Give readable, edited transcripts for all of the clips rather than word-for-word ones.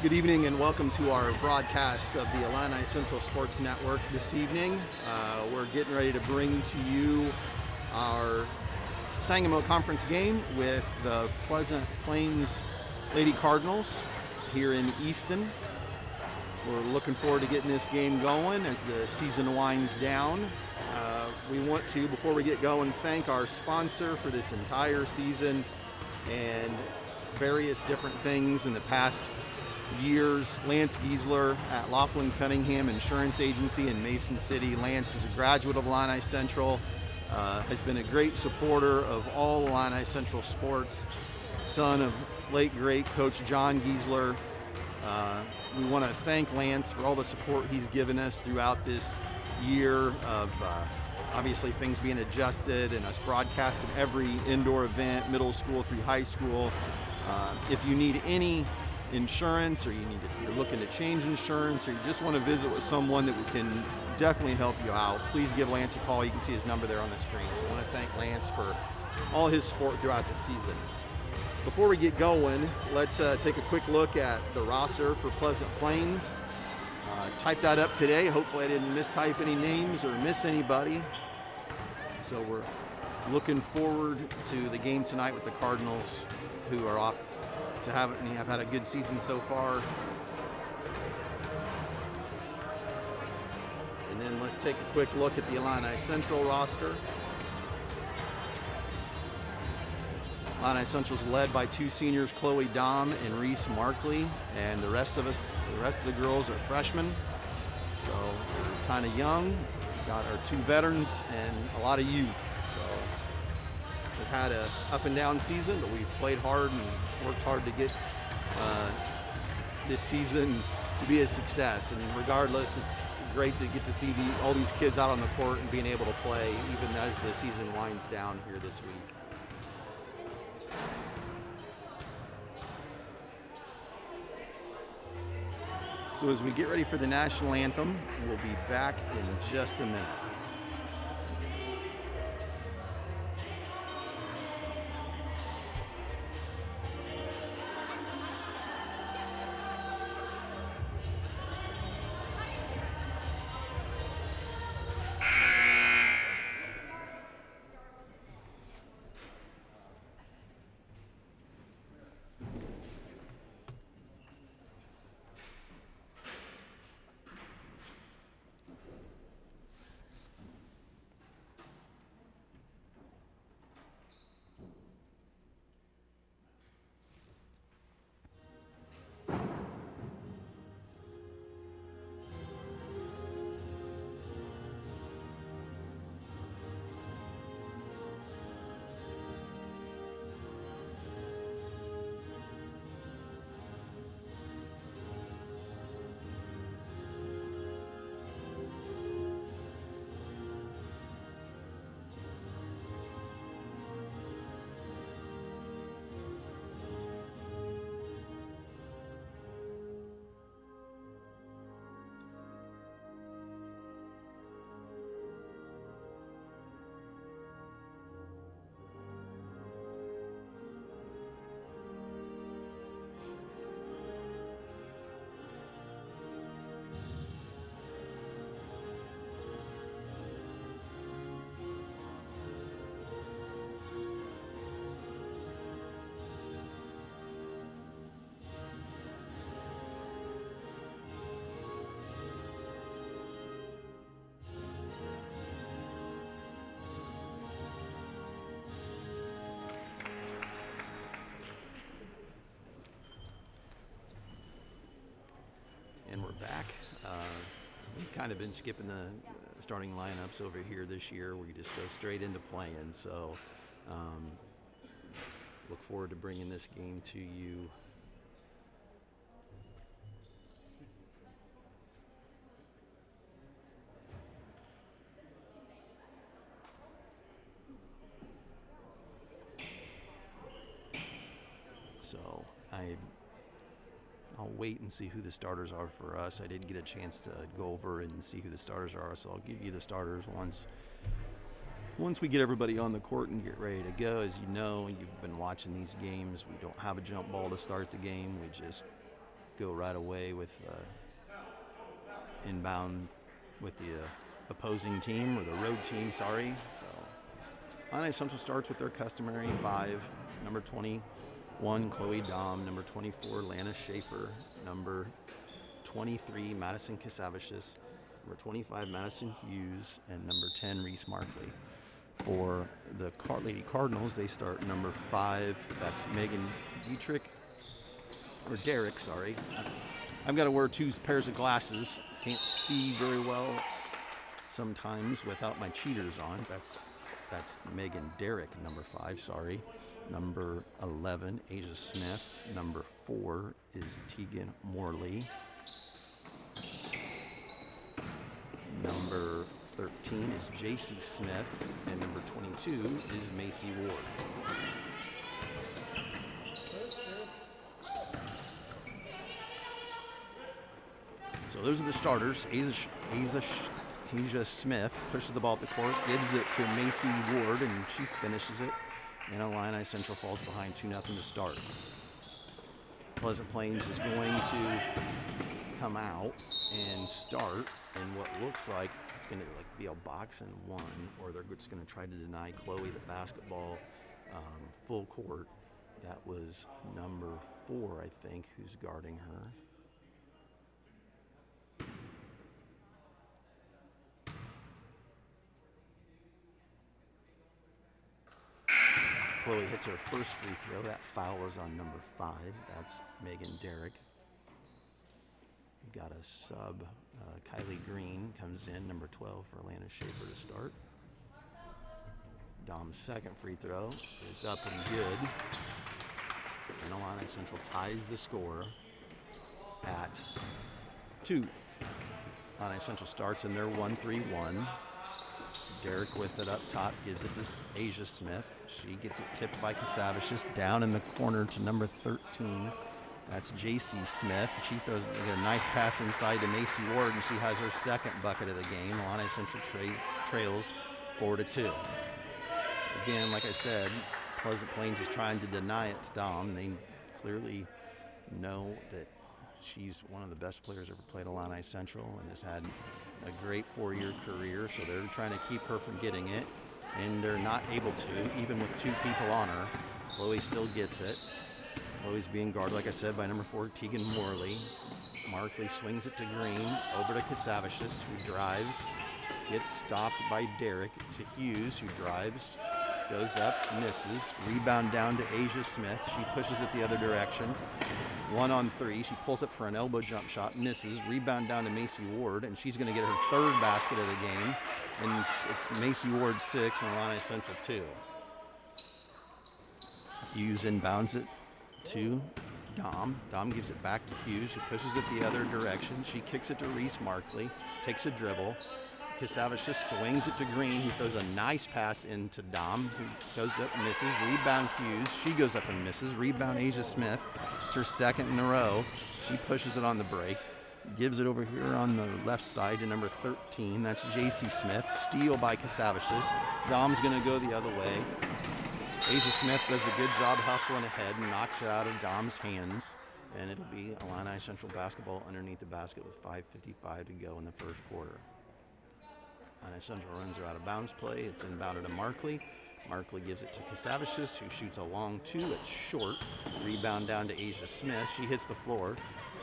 Good evening and welcome to our broadcast of the Illini Central Sports Network this evening. We're getting ready to bring to you our Sangamo Conference game with the Pleasant Plains Lady Cardinals here in Easton. We're looking forward to getting this game going as the season winds down. We want to, before we get going, thank our sponsor for this entire season and various different things in the past years. Lance Giesler at Laughlin Cunningham Insurance Agency in Mason City. Lance is a graduate of Illini Central, has been a great supporter of all Illini Central sports, son of late great Coach John Giesler. We want to thank Lance for all the support he's given us throughout this year of obviously things being adjusted and us broadcasting every indoor event, middle school through high school. If you need any insurance, or you're looking to change insurance, or you just want to visit with someone that we can definitely help you out, please give Lance a call. You can see his number there on the screen. So I want to thank Lance for all his support throughout the season. Before we get going, let's take a quick look at the roster for Pleasant Plains. Typed that up today. Hopefully I didn't mistype any names or miss anybody. So we're looking forward to the game tonight with the Cardinals, who are off to have had a good season so far. And then let's take a quick look at the Illini Central roster. Illini Central's led by two seniors, Chloe Dom and Reese Markley, and the rest of the girls are freshmen. So we're kind of young. We've got our two veterans and a lot of youth. So we've had a up and down season, but we've played hard and worked hard to get this season to be a success. And regardless, it's great to get to see all these kids out on the court and being able to play even as the season winds down here this week. So as we get ready for the national anthem, we'll be back in just a minute. And we're back. We've kind of been skipping the starting lineups over here this year. We just go straight into playing. So look forward to bringing this game to you. So I'll wait and see who the starters are for us. I didn't get a chance to go over and see who the starters are, so I'll give you the starters once we get everybody on the court and get ready to go. As you know, you've been watching these games, we don't have a jump ball to start the game. We just go right away with inbound with the opposing team, or the road team, sorry. So Illini Central starts with their customary 5, number 21, Chloe Dom, number 24, Lana Schaefer, number 23, Madison Casavicius, number 25, Madison Hughes, and number 10, Reese Markley. For the Lady Cardinals, they start number 5, that's Megan Derrick, sorry. I've got to wear 2 pairs of glasses. Can't see very well sometimes without my cheaters on. That's Megan Derrick, number 5, sorry. Number 11, Asia Smith. Number 4 is Tegan Morley. Number 13 is JC Smith, and number 22 is Macy Ward. So those are the starters. Asia Smith pushes the ball up the court, gives it to Macy Ward, and she finishes it. And Illini Central falls behind 2-0 to start. Pleasant Plains is going to come out and start in what looks like it's going to be a box and 1, or they're just going to try to deny Chloe the basketball full court. That was number 4, I think, who's guarding her. Chloe hits her first free throw. That foul is on number 5. That's Megan Derrick. We've got a sub. Kylie Green comes in, number 12, for Lana Schaefer to start. Dom's second free throw is up and good. And Illini Central ties the score at 2. Illini Central starts in their 1-3-1. Derrick with it up top, gives it to Asia Smith. She gets it tipped by Casavicius down in the corner to number 13. That's JC Smith. She throws a nice pass inside to Macy Ward, and she has her second bucket of the game. Illini Central trails 4-2. Again, like I said, Pleasant Plains is trying to deny it to Dom. They clearly know that she's one of the best players ever played Illini Central and has had a great 4-year career, so they're trying to keep her from getting it, and they're not able to, even with 2 people on her. Chloe still gets it. Chloe's being guarded, like I said, by number 4, Tegan Morley. Markley swings it to Green, over to Casavicius, who drives, gets stopped by Derrick, to Hughes, who drives, goes up, misses. Rebound down to Asia Smith. She pushes it the other direction. 1-on-3. She pulls up for an elbow jump shot, misses. Rebound down to Macy Ward, and she's going to get her 3rd basket of the game. And it's Macy Ward 6 and Illini Central 2. Hughes inbounds it to Dom. Dom gives it back to Hughes, who pushes it the other direction. She kicks it to Reese Markley, takes a dribble. Casavicius swings it to Green, who throws a nice pass into Dom, who goes up and misses. Rebound Hughes. She goes up and misses. Rebound Asia Smith. It's her 2nd in a row. She pushes it on the break. Gives it over here on the left side to number 13. That's JC Smith. Steal by Casavicius. Dom's going to go the other way. Asia Smith does a good job hustling ahead and knocks it out of Dom's hands. And it'll be Illini Central basketball underneath the basket with 5:55 to go in the first quarter. Illini Central runs her out of bounds play. It's inbounded to Markley. Markley gives it to Casavicius, who shoots a long 2. It's short. Rebound down to Asia Smith. She hits the floor.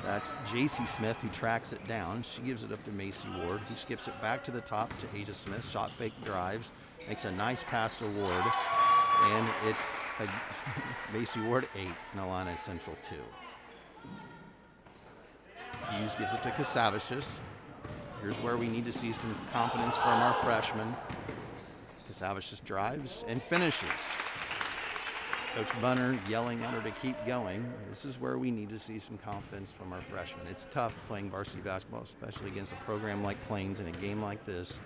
That's JC Smith, who tracks it down. She gives it up to Macy Ward, who skips it back to the top to Asia Smith. Shot fake drives. Makes a nice pass to Ward. And it's Macy Ward 8 and Illini Central 2. Hughes gives it to Casavicius. Here's where we need to see some confidence from our freshman. Casavicius drives and finishes. Coach Bunner yelling at her to keep going. This is where we need to see some confidence from our freshmen. It's tough playing varsity basketball, especially against a program like Plains in a game like this.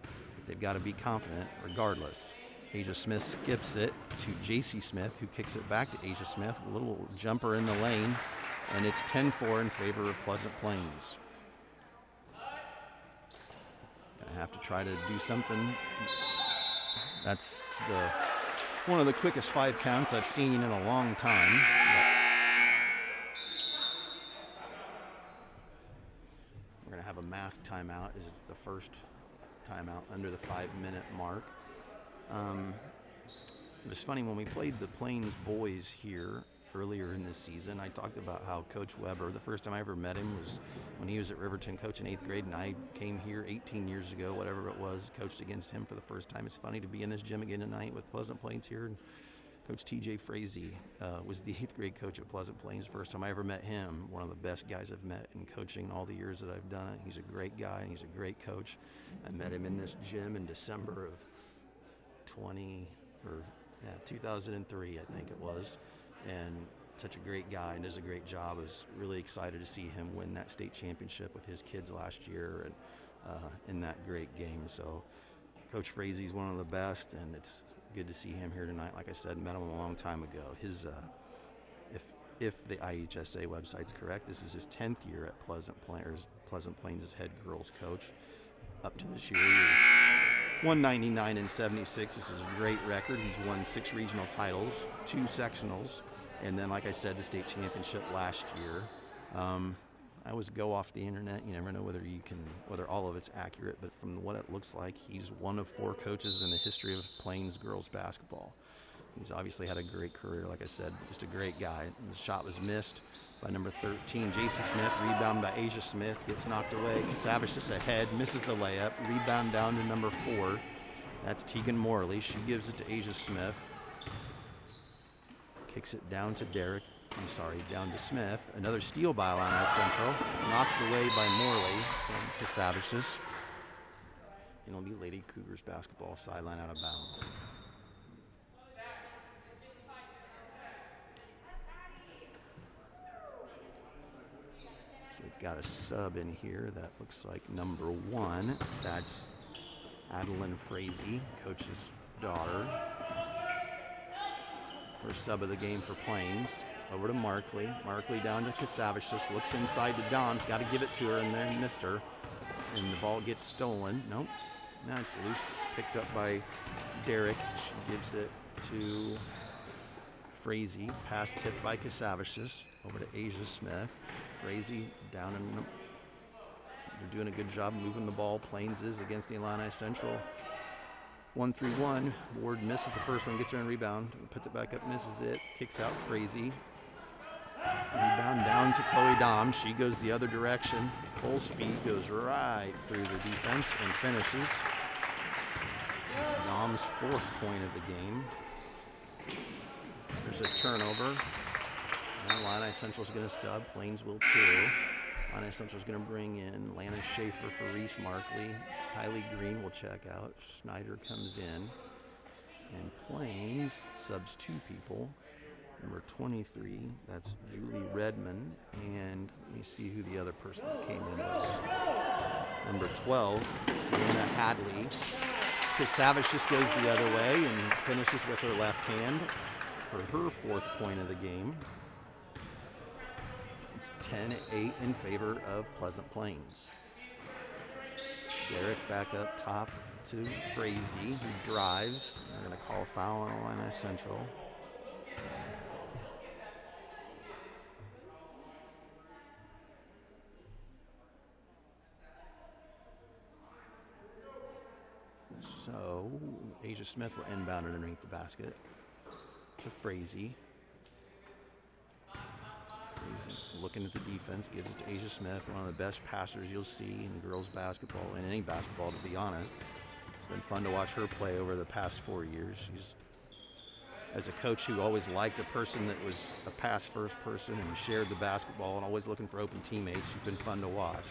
But they've got to be confident regardless. Asia Smith skips it to JC Smith, who kicks it back to Asia Smith. A little jumper in the lane, and it's 10-4 in favor of Pleasant Plains. Gonna have to try to do something. That's one of the quickest 5 counts I've seen in a long time. mask timeout, as it's the first timeout under the 5-minute mark. It was funny, when we played the Plains boys here earlier in this season, I talked about how Coach Weber, the first time I ever met him was when he was at Riverton coaching 8th grade, and I came here 18 years ago, whatever it was, coached against him for the first time. It's funny to be in this gym again tonight with Pleasant Plains here. And Coach TJ Frazee was the 8th grade coach at Pleasant Plains. First time I ever met him, one of the best guys I've met in coaching all the years that I've done it. He's a great guy and he's a great coach. I met him in this gym in December of 2003, I think it was, and such a great guy and does a great job. I was really excited to see him win that state championship with his kids last year and in that great game. So Coach Frazee's one of the best, and it's good to see him here tonight. Like I said, met him a long time ago. His if the IHSA website's correct, this is his 10th year at Pleasant Plains' head girls coach. Up to this year, he is 199 and 76. This is a great record. He's won 6 regional titles, 2 sectionals, and then, like I said, the state championship last year. I always go off the internet. You never know whether all of it's accurate, but from what it looks like, he's one of 4 coaches in the history of Plains girls basketball. He's obviously had a great career, like I said, just a great guy. And the shot was missed by number 13, J.C. Smith. Rebound by Asia Smith, gets knocked away. Savage just ahead, misses the layup. Rebound down to number 4. That's Tegan Morley. She gives it to Asia Smith. Kicks it down to down to Smith. Another steal by Illini Central. Knocked away by Morley from Casaviches. And it'll be Lady Cougars basketball, sideline out of bounds. So we've got a sub in here that looks like number 1. That's Adeline Frazee, coach's daughter. First sub of the game for Plains. Over to Markley. Markley down to Casaviches. Looks inside to Dom. Got to give it to her, and then missed her. And the ball gets stolen. Nope. Now it's loose. It's picked up by Derrick. She gives it to Frazee. Pass tipped by Casaviches. Over to Asia Smith. Frazee down in the... They're doing a good job moving the ball. Plains is against the Illini Central. 1-3-1. Ward misses the first one, gets her on rebound, puts it back up, misses it, kicks out Frazee. Rebound down to Chloe Dom. She goes the other direction. Full speed, goes right through the defense and finishes. It's Dom's 4th point of the game. There's a turnover. And Illini Central's going to sub. Plains will too. Illini Central's going to bring in Lana Schaefer for Reese Markley. Kylie Green will check out. Schneider comes in. And Plains subs 2 people. Number 23, that's Julie Redmond. And let me see who the other person that came in was. Number 12, Sienna Hadley. Casaviches just goes the other way and finishes with her left hand for her 4th point of the game. It's 10-8 in favor of Pleasant Plains. Derrick back up top to Frazee, who drives. They're going to call a foul on Illini Central. So Asia Smith will inbound it underneath the basket to Frazee. Looking at the defense, gives it to Asia Smith, one of the best passers you'll see in girls basketball, in any basketball, to be honest. It's been fun to watch her play over the past 4 years. She's, as a coach who always liked a person that was a pass-first person and shared the basketball and always looking for open teammates, she's been fun to watch.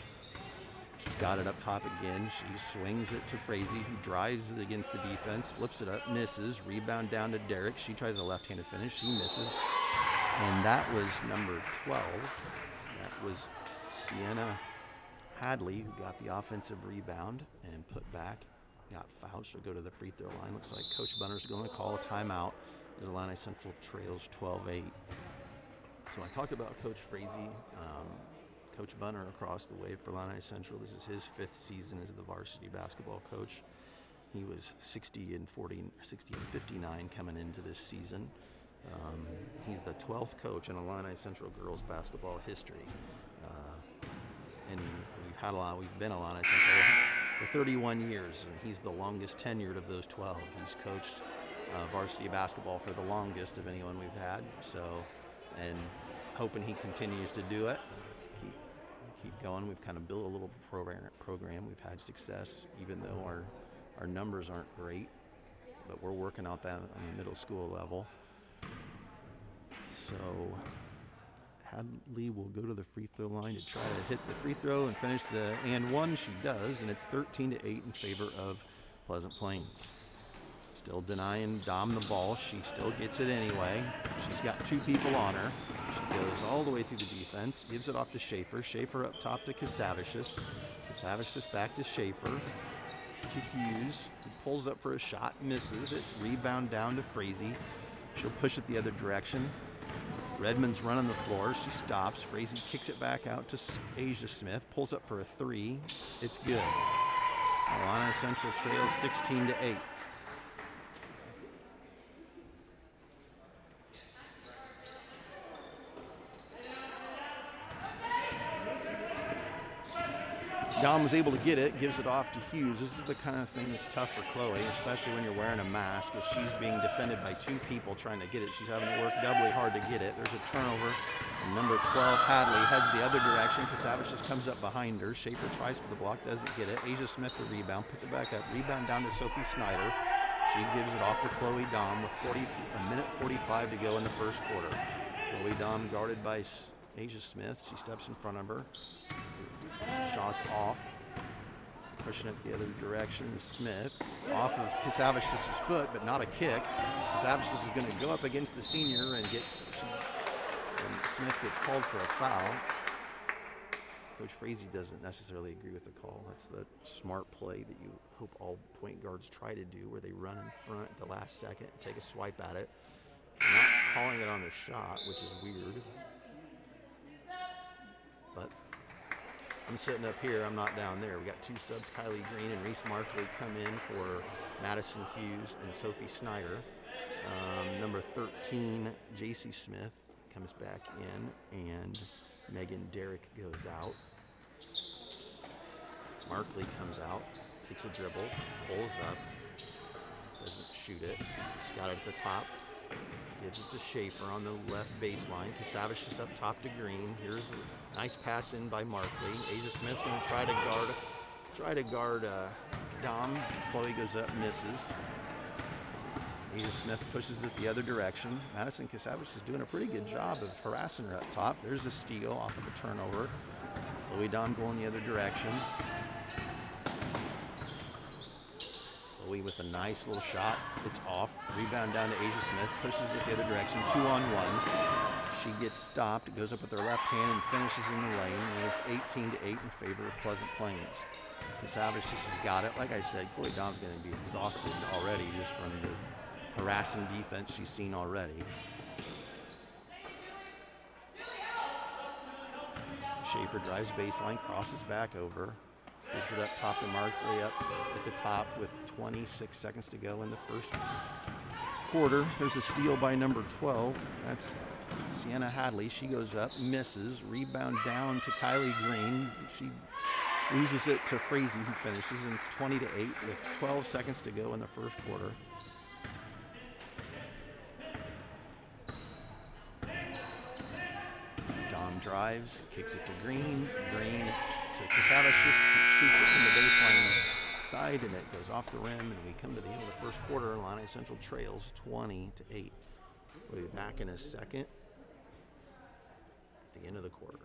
She's got it up top again. She swings it to Frazee, who drives against the defense, flips it up, misses. Rebound down to Derrick. She tries a left-handed finish. She misses. And that was number 12. That was Sienna Hadley, who got the offensive rebound and put back. Got fouled. She'll go to the free throw line. Looks like Coach Bunner's going to call a timeout as Illini Central trails 12-8. So I talked about Coach Frazee. Coach Bunner across the way for Illini Central. This is his 5th season as the varsity basketball coach. He was 60 and 59 coming into this season. He's the 12th coach in Illini Central girls basketball history. And we've we've been Illini Central for 31 years, and he's the longest tenured of those 12. He's coached varsity basketball for the longest of anyone we've had. So, and hoping he continues to do it. Keep going. We've kind of built a little program. We've had success, even though our numbers aren't great, but we're working out that on the middle school level. So Hadley will go to the free throw line to try to hit the free throw and finish the and one. She does, and it's 13-8 in favor of Pleasant Plains. Still denying Dom the ball. She still gets it anyway. She's got two people on her. She goes all the way through the defense, gives it off to Schaefer. Schaefer up top to Casavicius. Casavicius back to Schaefer. To Hughes, who pulls up for a shot, misses it. Rebound down to Frazee. She'll push it the other direction. Redmond's running the floor. She stops. Frazee kicks it back out to Asia Smith. Pulls up for a three. It's good. Illini Central trails 16-8. Dom was able to get it, gives it off to Hughes. This is the kind of thing that's tough for Chloe, especially when you're wearing a mask. If she's being defended by two people trying to get it, she's having to work doubly hard to get it. There's a turnover. And number 12, Hadley, heads the other direction. Kasavich just comes up behind her. Schaefer tries for the block, doesn't get it. Asia Smith the rebound, puts it back up. Rebound down to Sophie Snyder. She gives it off to Chloe Dom with a minute 45 to go in the first quarter. Chloe Dom guarded by Asia Smith. She steps in front of her. Shots off. Pushing it the other direction. Smith off of Kasavicius' foot, but not a kick. Kasavicius is going to go up against the senior and Smith gets called for a foul. Coach Frazee doesn't necessarily agree with the call. That's the smart play that you hope all point guards try to do, where they run in front at the last second and take a swipe at it. They're not calling it on the shot, which is weird. But I'm sitting up here, I'm not down there. We got two subs, Kylie Green and Reese Markley, come in for Madison Hughes and Sophie Snyder. Number 13, JC Smith, comes back in, and Megan Derrick goes out. Markley comes out, takes a dribble, pulls up, doesn't shoot it. She's got it at the top. Gives it to Schaefer on the left baseline. Kasavich is up top to Green. Here's a nice pass in by Markley. Asia Smith's going to try to guard Dom. Chloe goes up, misses. Asia Smith pushes it the other direction. Madison Kasavich is doing a pretty good job of harassing her up top. There's a steal off of a turnover. Chloe Dom going the other direction. Chloe with a nice little shot. It's off. Rebound down to Asia Smith. Pushes it the other direction. 2-on-1. She gets stopped. It goes up with her left hand and finishes in the lane. And it's 18-8 in favor of Pleasant Plains. Kasavich just has got it. Like I said, Chloe Dom's going to be exhausted already just from the harassing defense she's seen already. Schaefer drives baseline, crosses back over. Gives it up top to Markley up at the top with 26 seconds to go in the first quarter. There's a steal by number 12. That's Sienna Hadley. She goes up, misses. Rebound down to Kylie Green. She loses it to Frazee, who finishes, and it's 20-8 with 12 seconds to go in the first quarter. Dom drives, kicks it to Green. Green to Kasavich, shoots it from the baseline side, and it goes off the rim, and we come to the end of the first quarter. Illini Central trails 20-8. We'll be back in a second at the end of the quarter.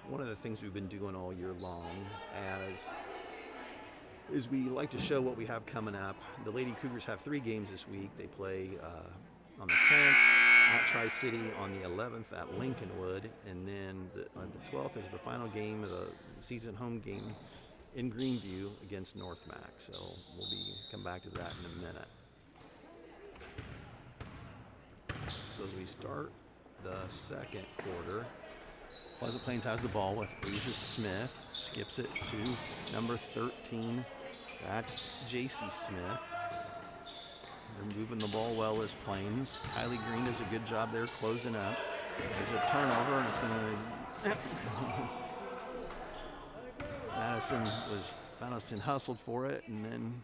one of the things we've been doing all year long is we like to show what we have coming up. The Lady Cougars have 3 games this week. They play on the 10th at Tri-City, on the 11th at Lincolnwood, and then on the 12th is the final game of the season home game in Greenview against North Mac. So we'll come back to that in a minute. So as we start the second quarter, Pleasant Plains has the ball with ICHS Smith, skips it to number 13. That's JC Smith. They're moving the ball well as Plains. Kylie Green does a good job there closing up. There's a turnover, and it's going to... Madison hustled for it, and then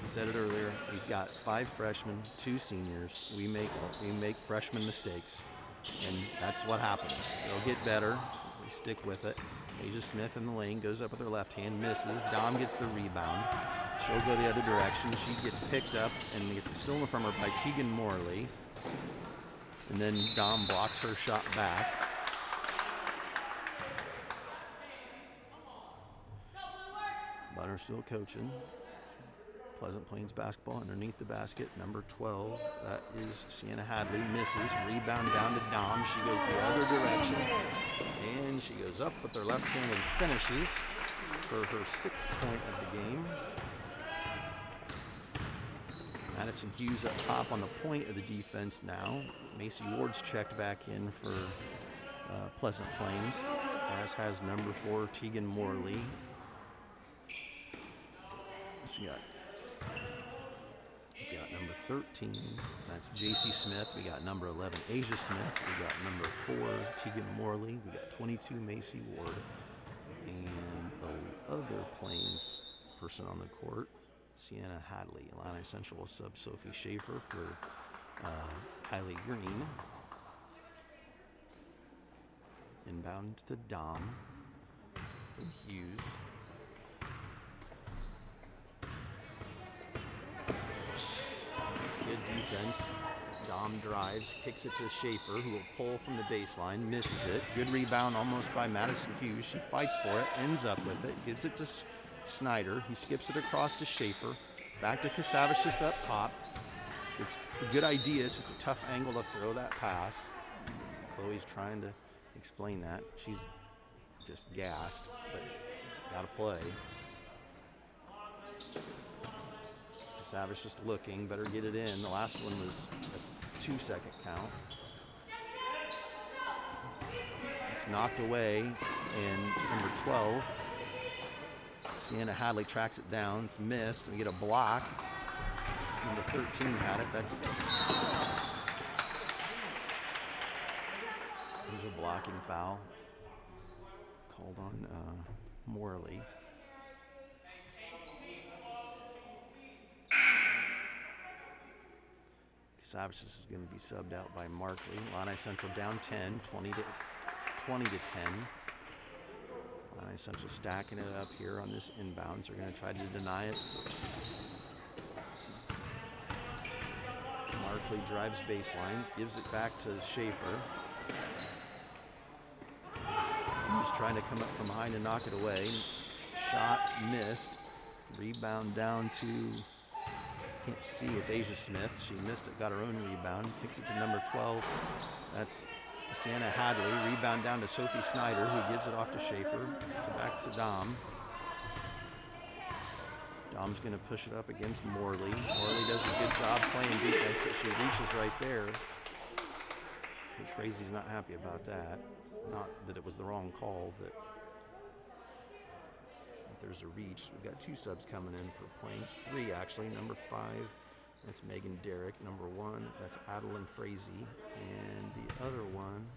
I said it earlier, we've got 5 freshmen, 2 seniors. We make freshman mistakes, and that's what happens. They'll get better if they stick with it. ICHS Smith in the lane, goes up with her left hand, misses. Dom gets the rebound. She'll go the other direction. She gets picked up and gets it stolen from her by Tegan Morley. And then Dom blocks her shot back. Bunner still coaching. Pleasant Plains basketball underneath the basket, number 12. That is Sienna Hadley, misses. Rebound down to Dom. She goes the other direction. And she goes up with her left hand and finishes for her 6th point of the game. Madison Hughes up top on the point of the defense now. Macy Ward's checked back in for Pleasant Plains, as has number 4, Tegan Morley. So we got number 13, that's JC Smith. We got number 11, ICHS Smith. We got number 4, Tegan Morley. We got 22, Macy Ward. And the other Plains person on the court, Sienna Hadley. Illini Central will sub Sophie Schaefer for Kylie Green. Inbound to Dom from Hughes. Good defense. Dom drives, kicks it to Schaefer, who will pull from the baseline, misses it. Good rebound almost by Madison Hughes. She fights for it, ends up with it, gives it to Snyder. He skips it across to Schaefer. Back to Kasavicius up top. It's a good idea. It's just a tough angle to throw that pass. Chloe's trying to explain that. She's just gassed, but gotta play. Savage just looking, better get it in. The last one was a 2-second count. It's knocked away, and number 12, Sienna Hadley tracks it down. It's missed. We get a block. Number 13 had it. There's a blocking foul called on Morley. Savage is going to be subbed out by Markley. Illini Central down 10, 20 to 10. Illini Central stacking it up here on this inbounds. They're going to try to deny it. Markley drives baseline, gives it back to Schaefer. He's trying to come up from behind and knock it away. Shot missed. Rebound down to... Can't see, it's ICHS Smith. She missed it, got her own rebound, kicks it to number 12. That's Sienna Hadley. Rebound down to Sophie Snyder, who gives it off to Schaefer, back to Dom. Dom's going to push it up against Morley. Morley does a good job playing defense, but she reaches right there. Coach Frazie's not happy about that. Not that it was the wrong call, that there's a reach. We've got 2 subs coming in for Plains. 3 actually. Number 5, that's Megan Derrick. Number 1, that's Adeline Frazee. And the other one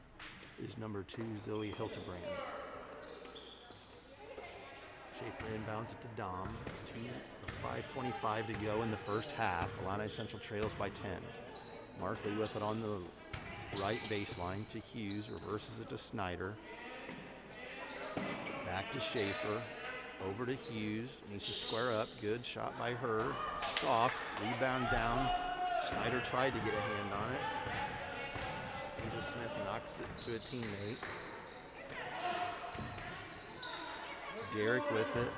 is number 2, Zoe Hiltebrand. Schaefer inbounds it to Dom. 5:25 to go in the first half. Illini Central trails by 10. Markley with it on the right baseline to Hughes. Reverses it to Snyder. Back to Schaefer. Over to Hughes, needs to square up, good shot by her. It's off, rebound down. Snyder tried to get a hand on it. ICHS Smith knocks it to a teammate. Derek with it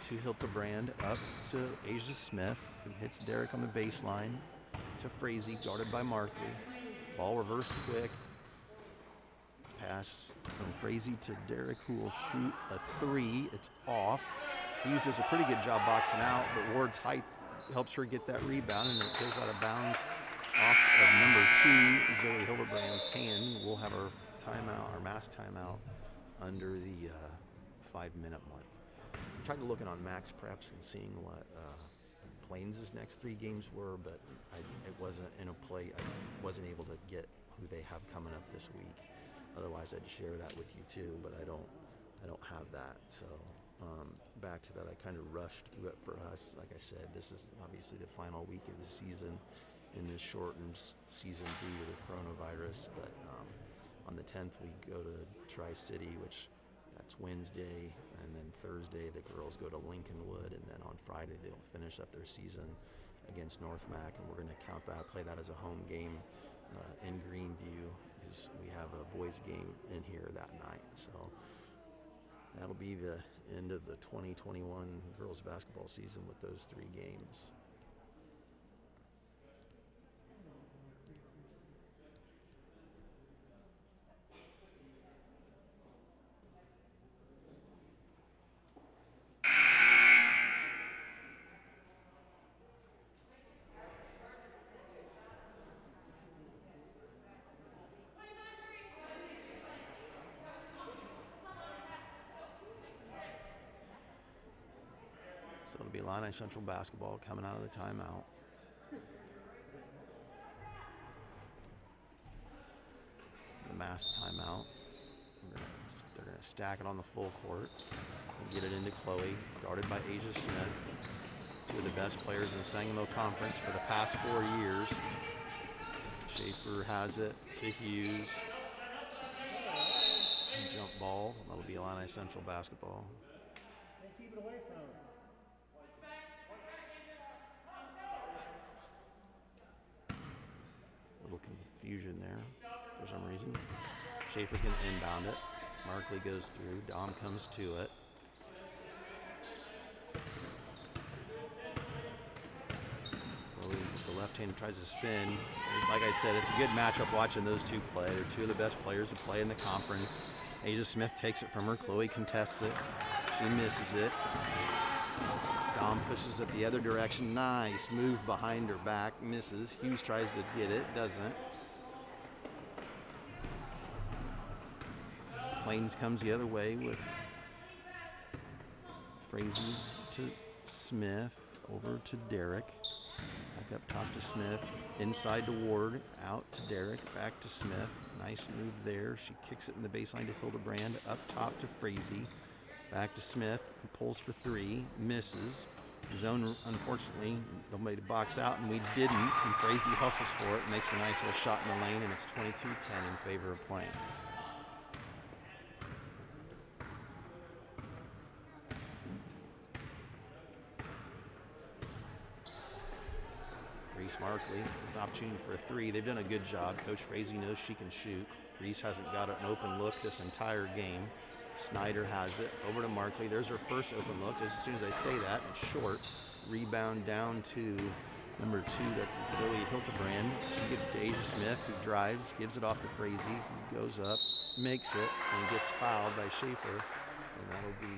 to Hildebrand, up to Asia Smith, who hits Derek on the baseline to Frazee, guarded by Markley. Ball reversed quick. Pass from Frazee to Derek, who will shoot a 3. It's off. Hughes does a pretty good job boxing out, but Ward's height helps her get that rebound, and it goes out of bounds off of number 2, Zoe Hildebrand's hand. We'll have our timeout, our mass timeout, under the 5-minute mark. I tried to look on Max Preps and seeing what Plains' next 3 games were, but it wasn't in a play. I wasn't able to get who they have coming up this week. Otherwise, I'd share that with you too, but I don't have that. So back to that, I kind of rushed through it for us. Like I said, this is obviously the final week of the season in this shortened season due to the coronavirus. But on the 10th, we go to Tri-City, which that's Wednesday, and then Thursday the girls go to Lincolnwood, and then on Friday they'll finish up their season against North Mac, and we're going to play that as a home game in Greenview, because we have a boys game in here that night. So that'll be the end of the 2021 girls basketball season with those 3 games. So it'll be Illini Central basketball coming out of the timeout. The mass timeout. They're going to stack it on the full court and get it into Chloe, guarded by Asia Smith. 2 of the best players in the Sangamo Conference for the past 4 years. Schaefer has it to Hughes. Jump ball. That'll be Illini Central basketball. Keep it away from him. Little confusion there for some reason. Schaefer can inbound it. Markley goes through. Dom comes to it. The left hand tries to spin. Like I said, it's a good matchup watching those 2 play. They're 2 of the best players who play in the conference. Asia Smith takes it from her. Chloe contests it. She misses it. Dom pushes it the other direction. Nice move behind her back. Misses. Hughes tries to get it. Doesn't. Plains comes the other way with Frazee to Smith. Over to Derek. Back up top to Smith. Inside to Ward. Out to Derek. Back to Smith. Nice move there. She kicks it in the baseline to Hildebrand. Up top to Frazee. Back to Smith, who pulls for 3, misses. Zone, unfortunately, nobody to box out, and we didn't. And Frazee hustles for it, makes a nice little shot in the lane, and it's 22-10 in favor of Plains. Reese Markley, with opportunity for a 3. They've done a good job. Coach Frazee knows she can shoot. Reese hasn't got an open look this entire game. Snyder has it. Over to Markley. There's her first open look. As soon as I say that, it's short. Rebound down to number 2. That's Zoe Hildebrand. She gets to Asia Smith, who drives, gives it off to Frazee, who goes up, makes it, and gets fouled by Schaefer. And that'll be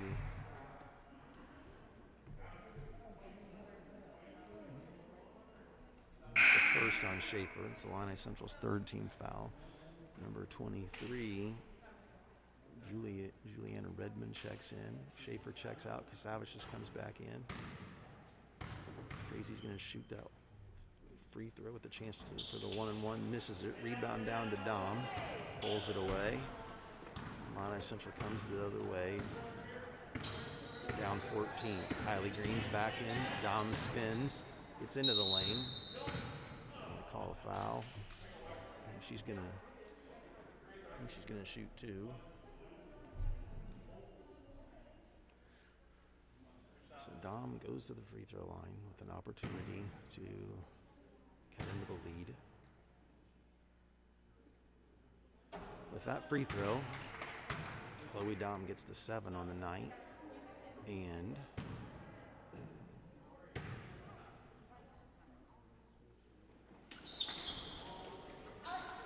the first on Schaefer. It's Illini Central's 3rd team foul. Number 23, Juliana Redmond checks in. Schaefer checks out. Kasavich just comes back in. Frazee's going to shoot that free throw with the chance for the 1-and-1. Misses it. Rebound down to Dom. Pulls it away. Illini Central comes the other way. Down 14. Kylie Green's back in. Dom spins. Gets into the lane. Gonna call a foul. And she's going to shoot 2. So Dom goes to the free throw line with an opportunity to cut into the lead. With that free throw, Chloe Dom gets to 7 on the night. And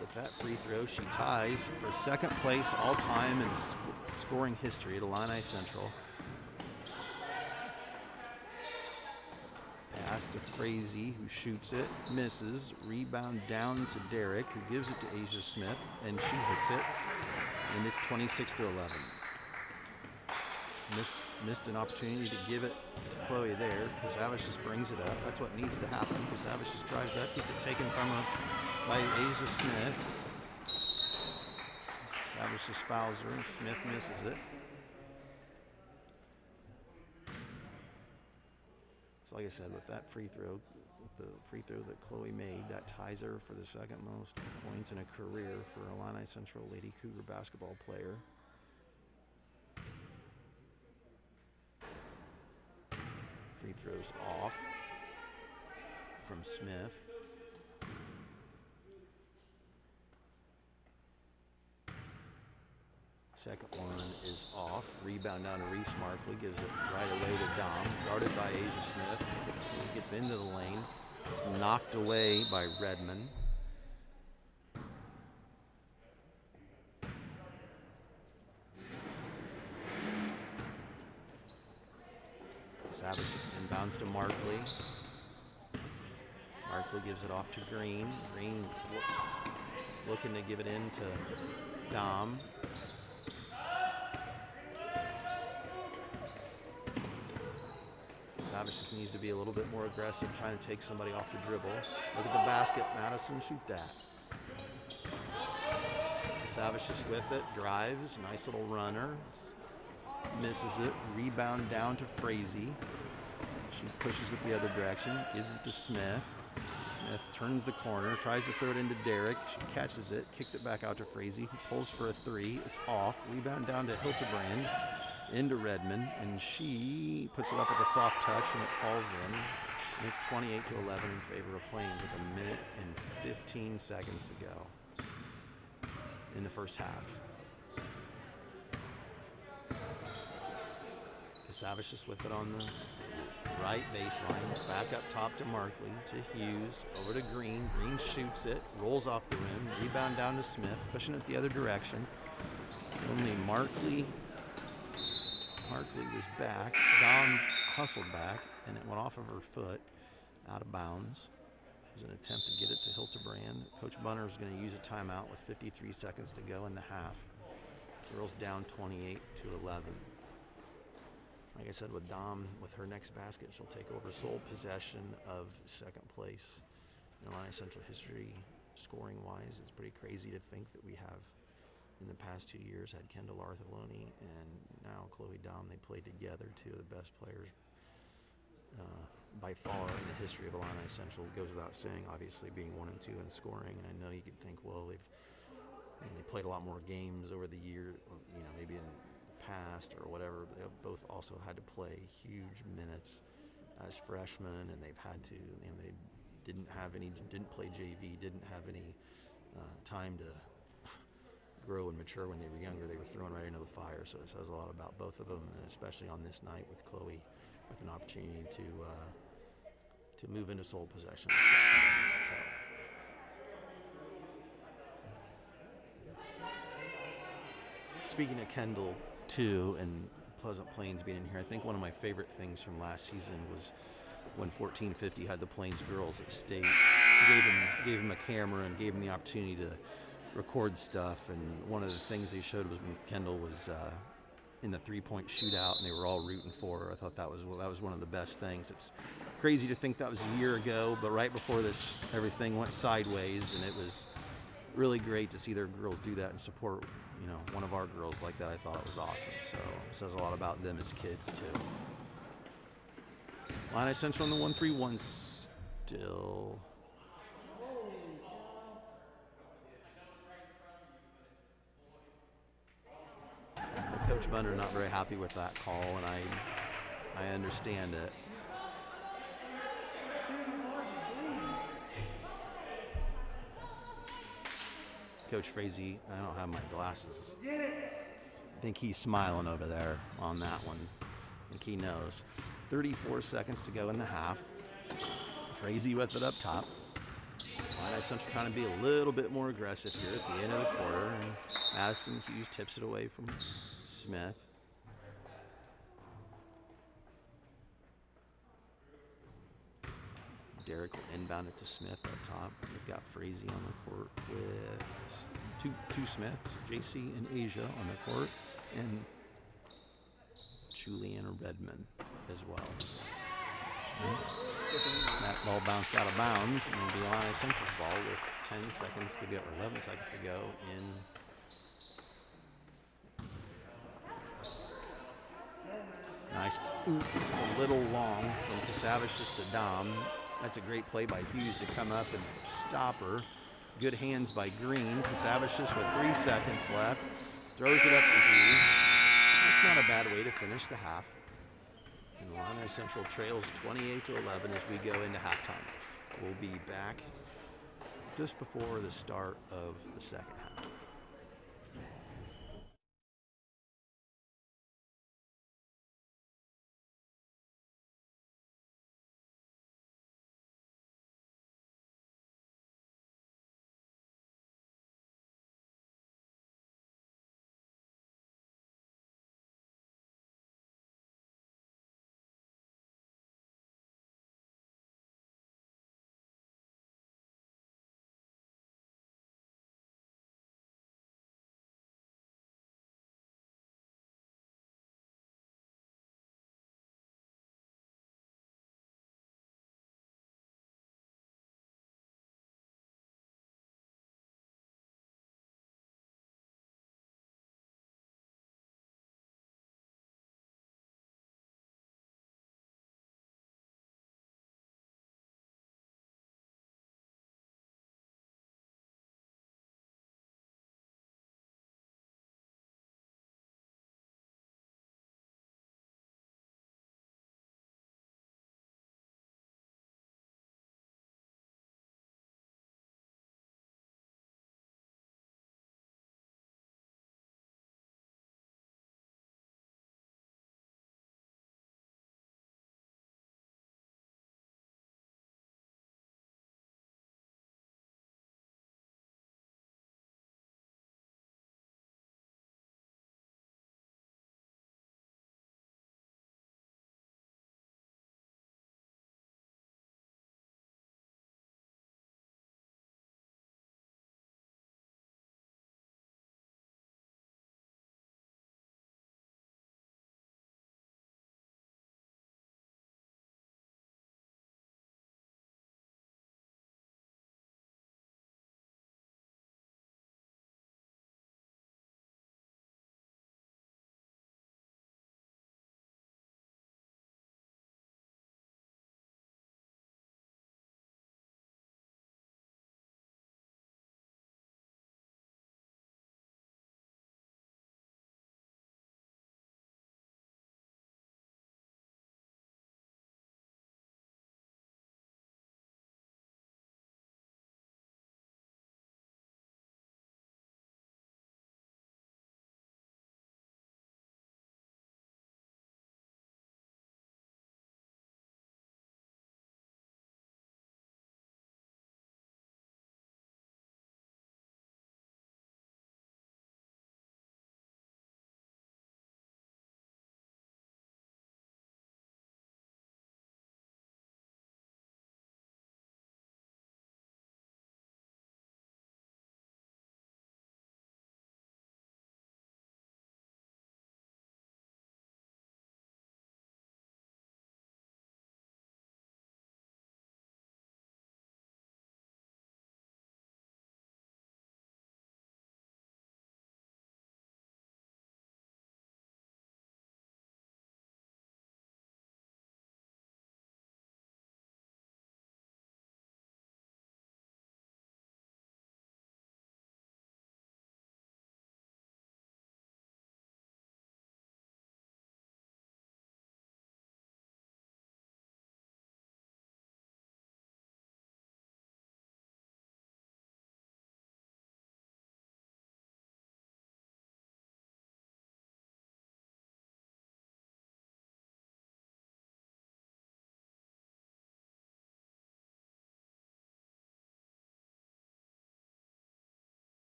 with that free throw, she ties for second place all-time in scoring history at Illini Central. Pass to Frazee, who shoots it, misses. Rebound down to Derek, who gives it to Asia Smith, and she hits it. And it's 26-11. Missed an opportunity to give it to Chloe there. Casavas just brings it up. That's what needs to happen. Casavas just drives up, gets it taken from her by Asia Smith. Casavas just fouls her, and Smith misses it. So like I said, with that free throw, with the free throw that Chloe made, that ties her for the second most points in a career for Illini Central Lady Cougar basketball player. Free throws off from Smith. Second one is off. Rebound down to Reese Markley. Gives it right away to Dom. Guarded by Asia Smith. He gets into the lane. It's knocked away by Redmond. Savage just inbounds to Markley. Markley gives it off to Green. Green looking to give it in to Dom. Savage just needs to be a little bit more aggressive, trying to take somebody off the dribble. Look at the basket, Madison, shoot that. Savage just with it, drives, nice little runner. Misses it, rebound down to Frazee. She pushes it the other direction, gives it to Smith. Smith turns the corner, tries to throw it into Derek. She catches it, kicks it back out to Frazee, who pulls for a three. It's off, rebound down to Hildebrand, into Redmond, and she puts it up with a soft touch, and it falls in. And it's 28-11 in favor of Plains with 1 minute and 15 seconds to go in the first half. Casavicius with it on the right baseline, back up top to Markley, to Hughes, over to Green. Green shoots it, rolls off the rim, rebound down to Smith, pushing it the other direction. It's only Markley was back. Dom hustled back, and it went off of her foot, out of bounds. It was an attempt to get it to Hildebrand. Coach Bunner is going to use a timeout with 53 seconds to go in the half. Girls down 28-11. Like I said, with Dom, with her next basket, she'll take over sole possession of second place in Illini Central history, scoring-wise. It's pretty crazy to think that we have, in the past 2 years, had Kendall Arthurloni and now Chloe Dom. They played together, two of the best players by far in the history of Illini Central. It goes without saying, obviously, being 1 and 2 in scoring. And I know you could think, well, they played a lot more games over the year, maybe in past or whatever. They both also had to play huge minutes as freshmen, and they've had to, they didn't play JV, didn't have any time to grow and mature when they were younger. They were thrown right into the fire, so it says a lot about both of them, and especially on this night with Chloe with an opportunity to move into sole possession. So. Speaking of Kendall, too, and Pleasant Plains being in here, I think one of my favorite things from last season was when 1450 had the Plains girls at state, gave them a camera and gave them the opportunity to record stuff. And one of the things they showed was when Kendall was in the three-point shootout, and they were all rooting for her. I thought that was one of the best things. It's crazy to think that was a year ago, but right before this, everything went sideways, and it was really great to see their girls do that and support one of our girls like that. I thought it was awesome. So it says a lot about them as kids too. Illini Central on the 1-3-1 still. Coach Bunner not very happy with that call, and I understand it. Coach Frazee, I don't have my glasses. I think he's smiling over there on that one. I think he knows. 34 seconds to go in the half. Frazee with it up top. Illini Central trying to be a little bit more aggressive here at the end of the quarter. And Madison Hughes tips it away from Smith. Derek will inbound it to Smith up top. They've got Frazee on the court with two Smiths, JC and Asia on the court, and Juliana Redmond as well. That ball bounced out of bounds, and the Illini Central's ball with 10 seconds to go, or 11 seconds to go in. Nice, just a little long from Casavicius to Dom. That's a great play by Hughes to come up and stop her. Good hands by Green. Casavicius with 3 seconds left. Throws it up to Hughes. That's not a bad way to finish the half. And Illini Central trails 28-11 as we go into halftime. We'll be back just before the start of the second half.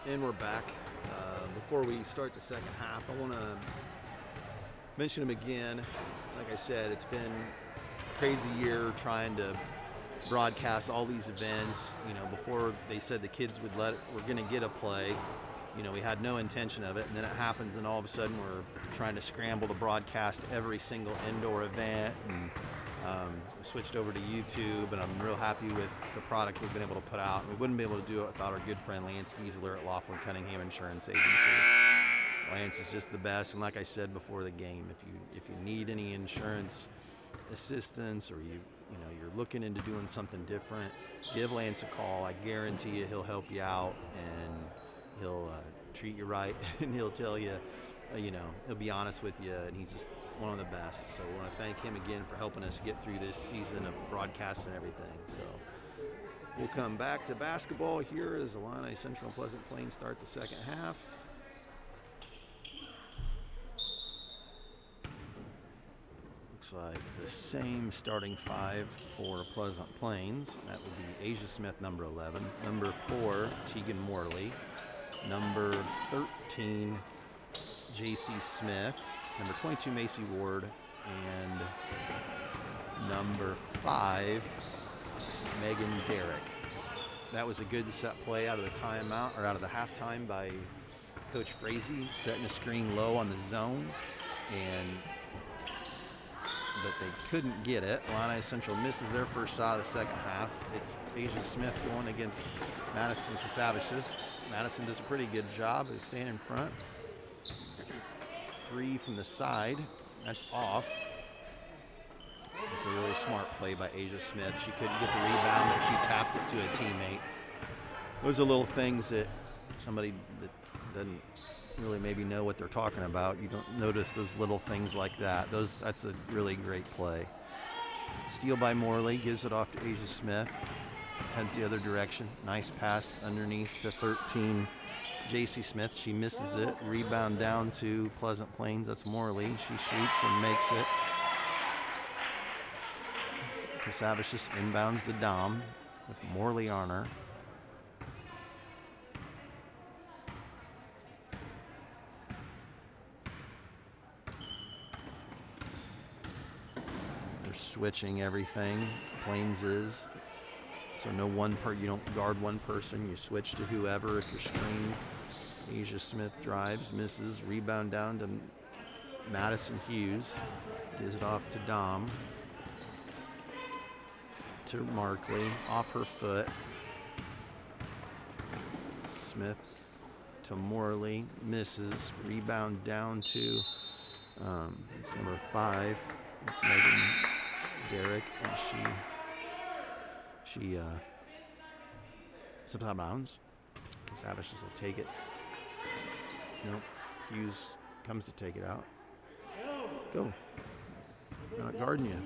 And we're back. Before we start the second half, I want to mention him again. Like I said, it's been a crazy year trying to broadcast all these events. You know, before they said the kids we're going to get a play. You know, we had no intention of it, and then it happens, and all of a sudden we're trying to scramble to broadcast every single indoor event, and we switched over to YouTube, and I'm real happy with the product we've been able to put out. And we wouldn't be able to do it without our good friend Lance Giesler at Laughlin Cunningham Insurance Agency. Lance is just the best, and like I said before the game, if you need any insurance assistance, or you're looking into doing something different, give Lance a call. I guarantee you he'll help you out, and he'll treat you right, and he'll tell you, he'll be honest with you, and he's just one of the best. So we want to thank him again for helping us get through this season of broadcast and everything. So we'll come back to basketball here as Illini Central and Pleasant Plains start the second half. Looks like the same starting five for Pleasant Plains. That would be Asia Smith, number 11, number 4, Tegan Morley, number 13, J.C. Smith, number 22, Macy Ward, and number 5, Megan Derrick. That was a good set play out of the timeout, or out of the halftime by Coach Frazee, setting a screen low on the zone, but they couldn't get it. Illini Central misses their first shot of the second half. It's Asia Smith going against Madison Casavicius. Madison does a pretty good job of staying in front. 3 from the side. That's off. Just a really smart play by Asia Smith. She couldn't get the rebound, but she tapped it to a teammate. Those are little things that somebody that doesn't really maybe know what they're talking about, you don't notice those little things like that. That's a really great play. Steal by Morley, gives it off to Asia Smith, heads the other direction. Nice pass underneath to 13, J.C. Smith. She misses it. Rebound down to Pleasant Plains. That's Morley. She shoots and makes it. Casavicius inbounds to Dom with Morley on her. Switching everything, Plains is. So you don't guard one person, you switch to whoever if you're screened. Asia Smith drives, misses, rebound down to Madison Hughes. Gives it off to Dom. To Markley, off her foot. Smith to Morley, misses, rebound down to, it's number 5. It's Megan Derrick, and she slips out of bounds. Casavicius will take it. Nope. Hughes comes to take it out. Go. I'm not guarding you.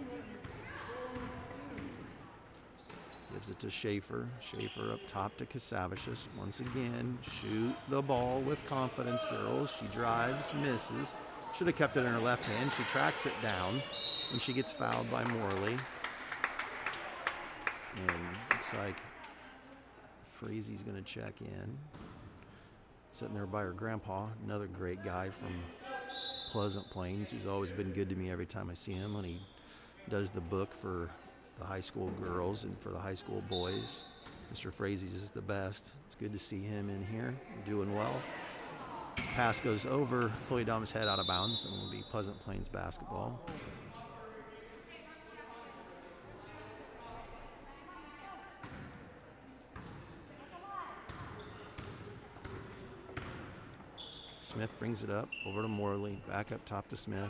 Gives it to Schaefer. Schaefer up top to Casavicius. Once again, shoot the ball with confidence, girls. She drives, misses. Should have kept it in her left hand. She tracks it down. And she gets fouled by Morley. And looks like Frazee's going to check in. Sitting there by her grandpa, another great guy from Pleasant Plains, who's always been good to me every time I see him when he does the book for the high school girls and for the high school boys. Mr. Frazee's is the best. It's good to see him in here, doing well. Pass goes over Chloe Dom's head out of bounds, and it'll be Pleasant Plains basketball. Smith brings it up over to Morley, back up top to Smith,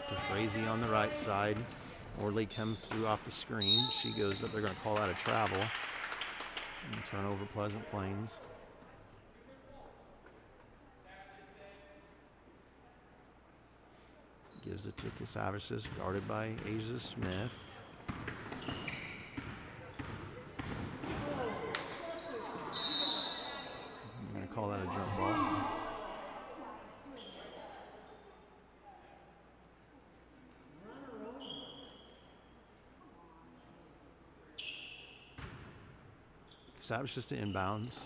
to Frazee on the right side. Morley comes through off the screen. She goes up. They're going to call out a travel. And turn over Pleasant Plains. Gives it to Casavicius, guarded by Asia Smith. I'm going to call that a jump ball. Casavicius to inbounds.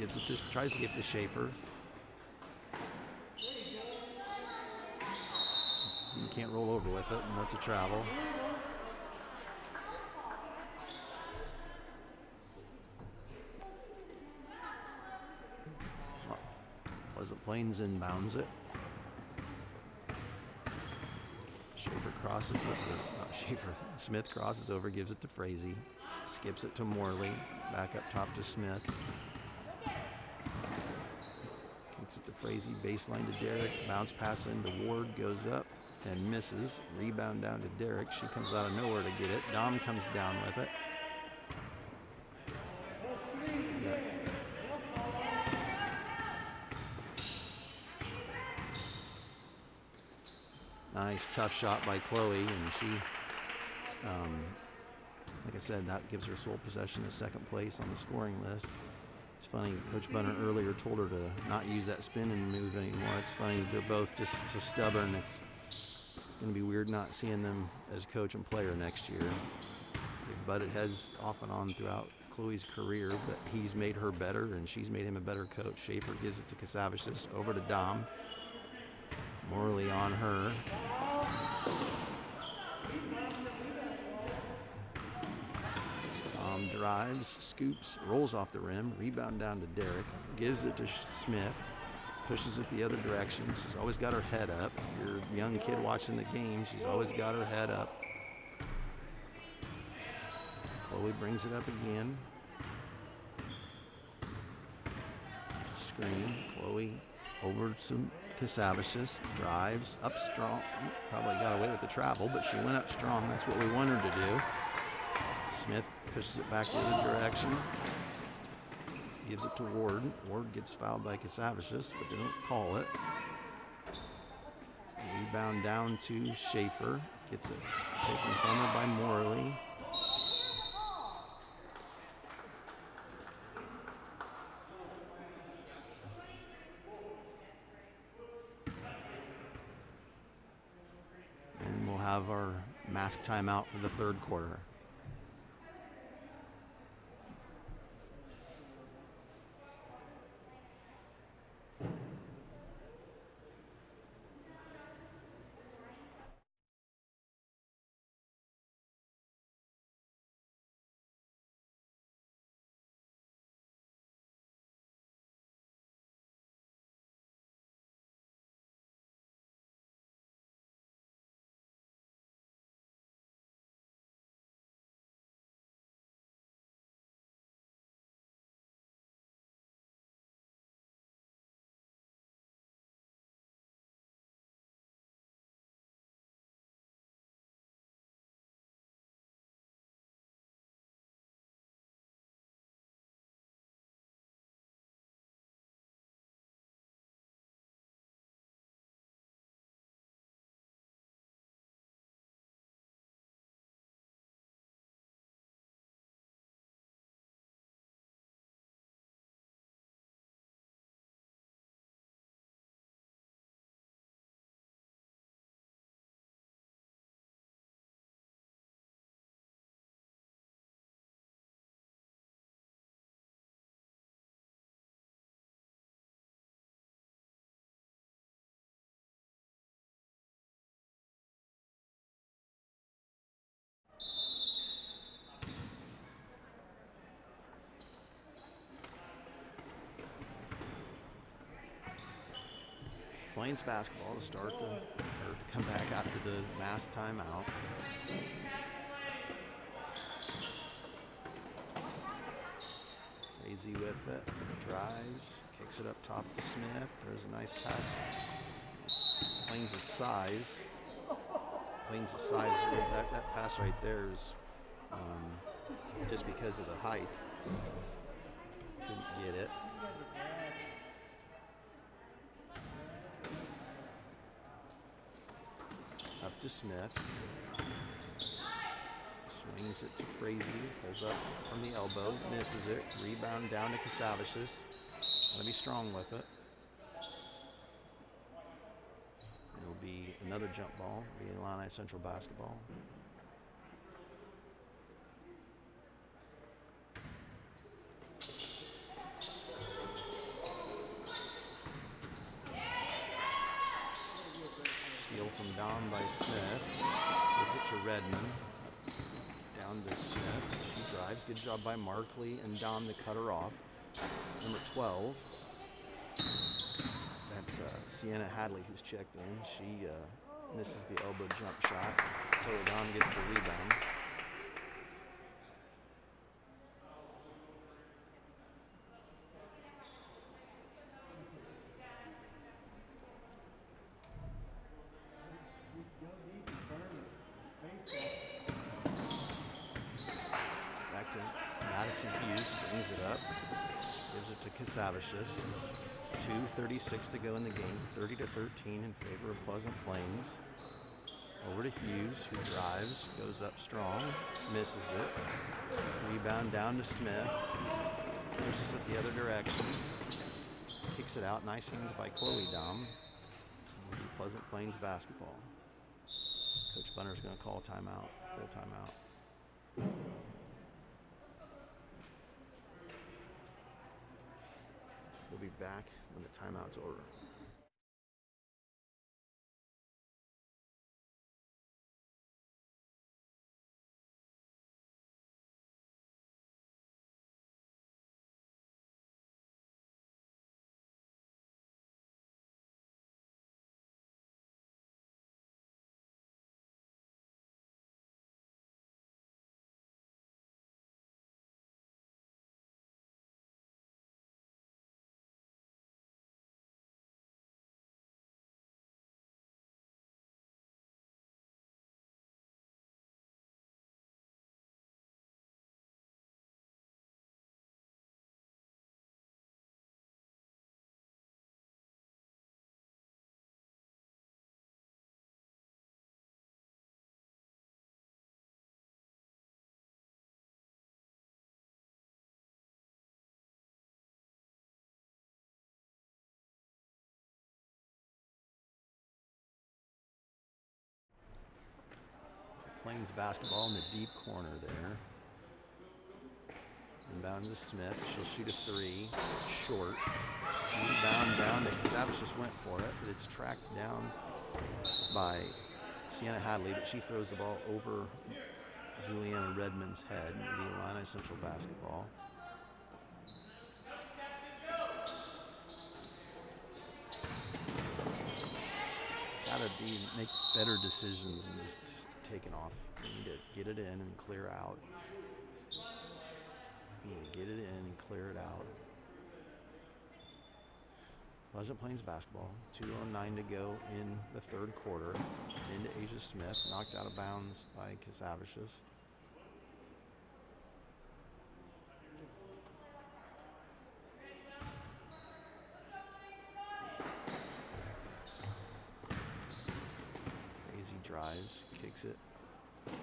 Gives it to, tries to give it to Schaefer. You can't roll over with it, and that's a travel. Pleasant Plains inbounds it. Schaefer crosses it, not Schaefer, Smith crosses over, gives it to Frazee. Skips it to Morley, back up top to Smith. Kicks it to Frazee, baseline to Derrick, bounce pass into Ward, goes up and misses. Rebound down to Derrick, she comes out of nowhere to get it. Dom comes down with it. Nice tough shot by Chloe, and she, like I said, that gives her sole possession of second place on the scoring list. It's funny, Coach Bunner earlier told her to not use that spin and move anymore. It's funny, they're both just so stubborn. It's going to be weird not seeing them as coach and player next year. They've butted heads off and on throughout Chloe's career, but he's made her better, and she's made him a better coach. Schaefer gives it to Casavicius, over to Dom. Morley on her. Dom drives, scoops, rolls off the rim, rebound down to Derrick, gives it to Smith, pushes it the other direction. She's always got her head up. If you're a young kid watching the game, she's always got her head up. Chloe brings it up again. Screen, Chloe over to Casavicius, drives up strong. Probably got away with the travel, but she went up strong. That's what we want her to do. Smith pushes it back the other direction. Gives it to Ward. Ward gets fouled by Casavicius, but they don't call it. Rebound down to Schaefer. Gets it taken from her by Morley. Have our mask timeout for the third quarter. Plains basketball to start or to come back after the mass timeout. Frazee with it, drives, kicks it up top to Smith. There's a nice pass. Plains' size. That pass right there is just because of the height. Couldn't get it. Up to Smith. Swings it to Frazee. Pulls up from the elbow. Misses it. Rebound down to Casavicius. Gotta be strong with it. It'll be another jump ball. Be Illini Central basketball. Smith. Gives it to Redmond. Down to Smith. She drives. Good job by Markley and Dom to cut her off. Number 12. That's Sienna Hadley who's checked in. She misses the elbow jump shot. Dom gets the rebound. Back to Madison Hughes, brings it up. Gives it to Casavicius. 2:36 to go in the game, 30-13 in favor of Pleasant Plains. Over to Hughes, who drives, goes up strong, misses it. Rebound down to Smith. Pushes it the other direction. Kicks it out. Nice hands by Chloe Dom. Pleasant Plains basketball. Coach Bunner's going to call timeout, full timeout. We'll be back when the timeout's over. Plains basketball in the deep corner there. Inbound to Smith. She'll shoot a three. It's short. Rebound down to Casavicius went for it, but it's tracked down by Sienna Hadley, but she throws the ball over Juliana Redmond's head. It'll be Illini Central basketball. Gotta make better decisions and just taking off. You need to get it in and clear out. You need to get it in and clear it out. Pleasant Plains basketball. 2:09 to go in the third quarter. Into Asia Smith, knocked out of bounds by Casavicius. Drives, kicks it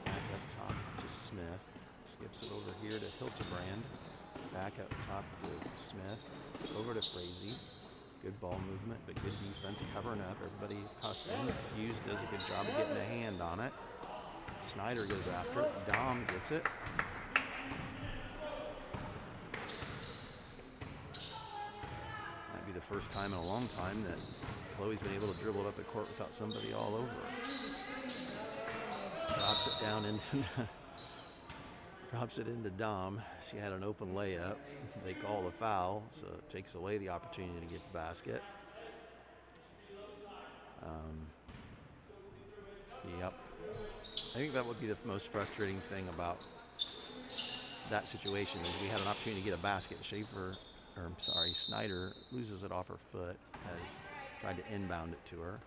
back up top to Smith, skips it over here to Hildebrand, back up top to Smith, over to Frazee. Good ball movement, but good defense covering up. Everybody hustling. Hughes does a good job of getting a hand on it. Snyder goes after it. Dom gets it. Might be the first time in a long time that Chloe's been able to dribble it up the court without somebody all over her. Drops it down drops it into Dom. She had an open layup. They call the foul, so it takes away the opportunity to get the basket. Yep. I think that would be the most frustrating thing about that situation is we had an opportunity to get a basket. Snyder loses it off her foot, has tried to inbound it to her.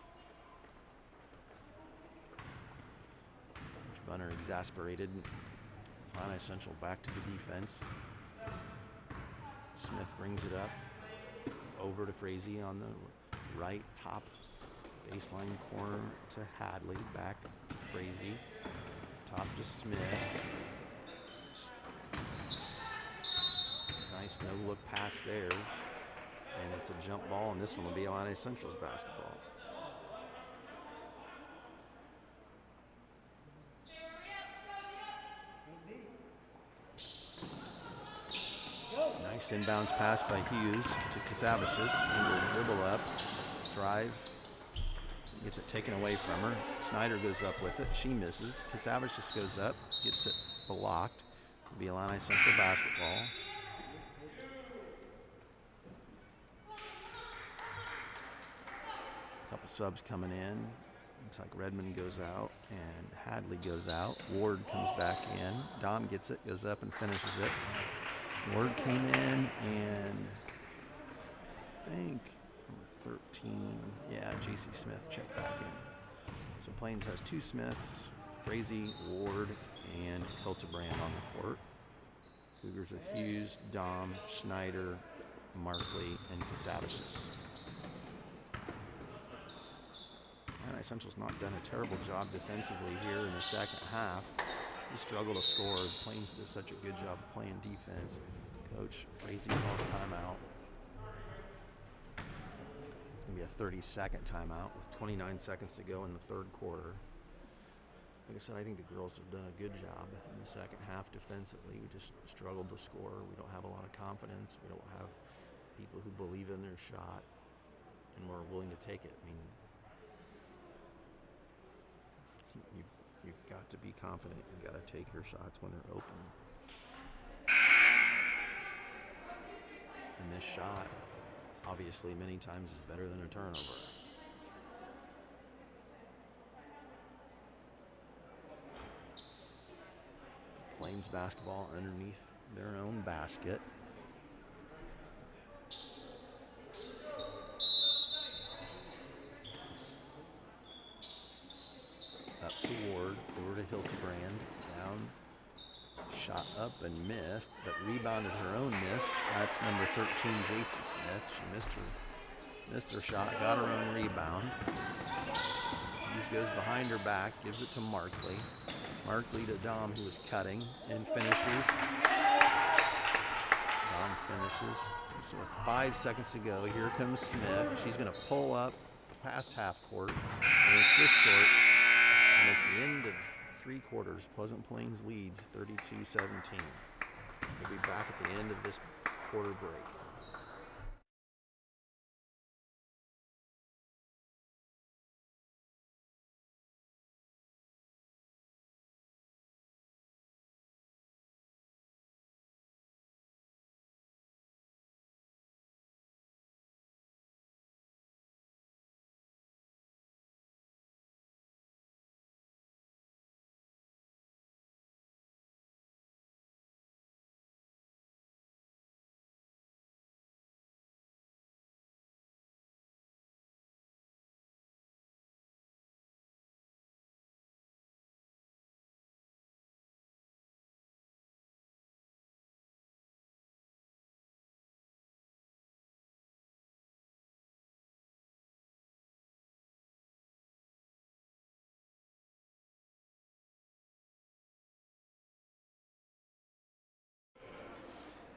Bunner exasperated. Illini Central back to the defense. Smith brings it up. Over to Frazee on the right top baseline corner to Hadley. Back to Frazee. Top to Smith. Nice no-look pass there. And it's a jump ball, and this one will be Illini Central's basketball. Nice inbounds pass by Hughes to Casavicius. He will dribble up, drive, gets it taken away from her. Snyder goes up with it. She misses. Kasavage just goes up, gets it blocked. It'll be Illini Central basketball. A couple subs coming in. Looks like Redmond goes out and Hadley goes out. Ward comes back in. Dom gets it, goes up and finishes it. Ward came in and I think number 13, yeah, J.C. Smith checked back in. So Plains has two Smiths, Frazee, Ward, and Hildebrand on the court. Cougars with Hughes, Dom, Schneider, Markley, and Casavicius. Illini Central's not done a terrible job defensively here in the second half. We struggle to score. Plains does such a good job of playing defense. Coach Frazee calls timeout. It's going to be a 30-second timeout with 29 seconds to go in the third quarter. Like I said, I think the girls have done a good job in the second half defensively. We just struggled to score. We don't have a lot of confidence. We don't have people who believe in their shot and we're willing to take it. I mean, you've got to be confident. You've got to take your shots when they're open. And this shot, obviously, many times is better than a turnover. Plains basketball underneath their own basket. Up to Ward, over to Hildebrand, down, shot up and missed, but rebounded her own miss. That's number 13, J.C. Smith. She missed her shot, got her own rebound. Hughes goes behind her back, gives it to Markley. Markley to Dom, who was cutting, and finishes. Dom finishes. So with 5 seconds to go, here comes Smith. She's going to pull up past half court, and it's just short. And at the end of 3 quarters, Pleasant Plains leads 32-17. We'll be back at the end of this quarter break.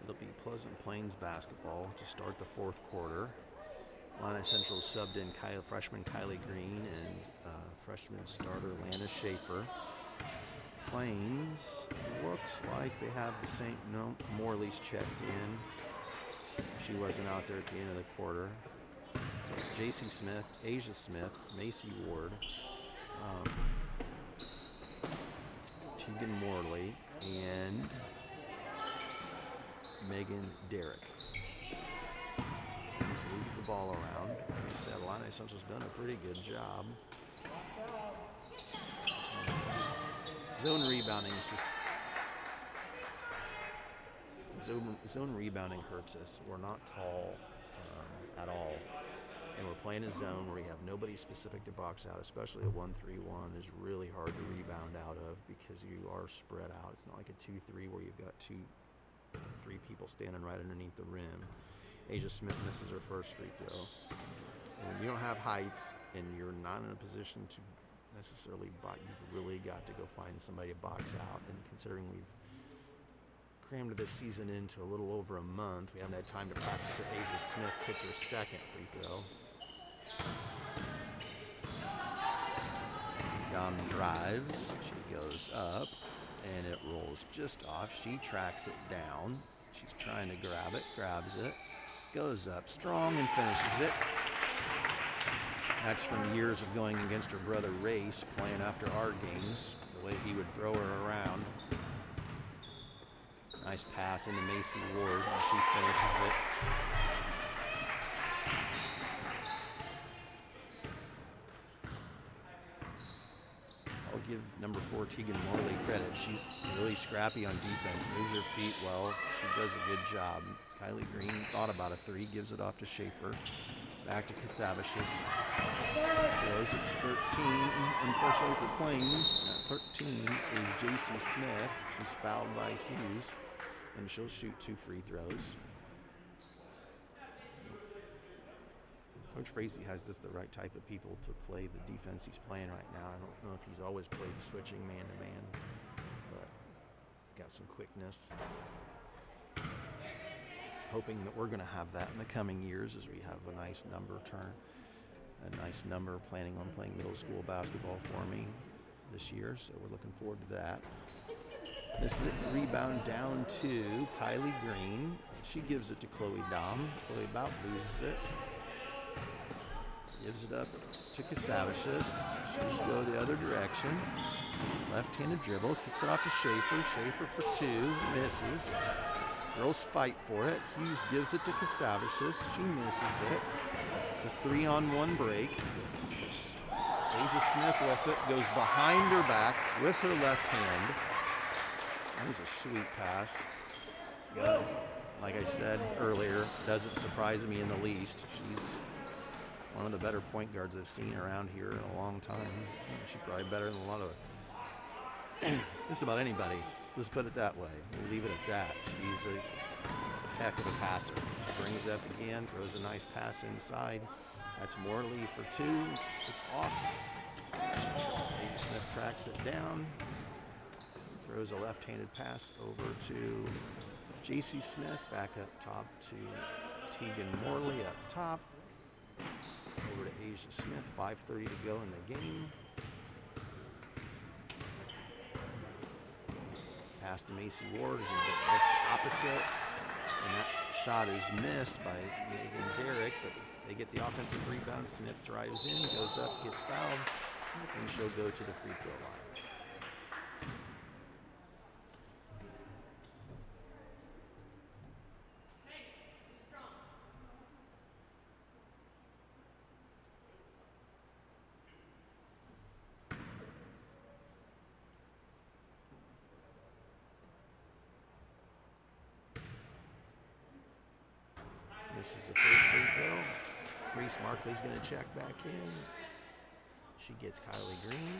It'll be Pleasant Plains basketball to start the fourth quarter. Illini Central subbed in freshman Kylie Green and freshman starter Lana Schaefer. Plains looks like they have the same. No, Morley's checked in. She wasn't out there at the end of the quarter. So it's J.C. Smith, Asia Smith, Macy Ward, Tegan Morley, and Megan Derrick. Moves the ball around. Like I said, Illini Central's done a pretty good job. Zone rebounding is just zone rebounding hurts us. We're not tall at all, and we're playing a zone where we have nobody specific to box out. Especially a 1-3-1 is really hard to rebound out of because you are spread out. It's not like a 2-3 where you've got 3 people standing right underneath the rim. Asia Smith misses her first free throw. And when you don't have height and you're not in a position to necessarily box, you've really got to go find somebody to box out. And considering we've crammed this season into a little over a month, we haven't had time to practice it. Asia Smith hits her second free throw. Dom drives. She goes up. And it rolls just off. She tracks it down. She's trying to grab it, grabs it, goes up strong and finishes it. That's from years of going against her brother Race, playing after our games, the way he would throw her around. Nice pass into Macy Ward, and she finishes it. I'll give number 4, Tegan Morley, credit. She's really scrappy on defense, moves her feet well. She does a good job. Kylie Green thought about a 3, gives it off to Schaefer. Back to Casavicius. Throws it to 13. Unfortunately for Plains, at 13 is J.C. Smith. She's fouled by Hughes, and she'll shoot 2 free throws. Coach Frazee has just the right type of people to play the defense he's playing right now. I don't know if he's always played switching man-to-man, but got some quickness. Hoping that we're going to have that in the coming years as we have a nice number turn. A nice number planning on playing middle school basketball for me this year, so we're looking forward to that. This is a rebound down to Kylie Green. She gives it to Chloe Dom. Chloe about loses it. Gives it up to Casavicius. She's go the other direction. Left-handed dribble, kicks it off to Schaefer. Schaefer for 2, misses. Girls fight for it. Hughes gives it to Casavicius. She misses it. It's a 3-on-1 break. Asia Smith with it, goes behind her back with her left hand. That was a sweet pass. Yeah, like I said earlier, doesn't surprise me in the least. She's one of the better point guards I've seen around here in a long time. She's probably better than a lot of just about anybody. Let's put it that way. We'll leave it at that. She's a heck of a passer. She brings it up again, throws a nice pass inside. That's Morley for 2. It's off. Asia Smith tracks it down. Throws a left-handed pass over to J.C. Smith. Back up top to Tegan Morley up top. Over to Asia Smith. 5:30 to go in the game. Pass to Macy Ward, who looks opposite, and that shot is missed by Megan Derrick, but they get the offensive rebound. Smith drives in, goes up, gets fouled, and she'll go to the free throw line. This is the first free throw. Reese Markley's going to check back in. She gets Kylie Green.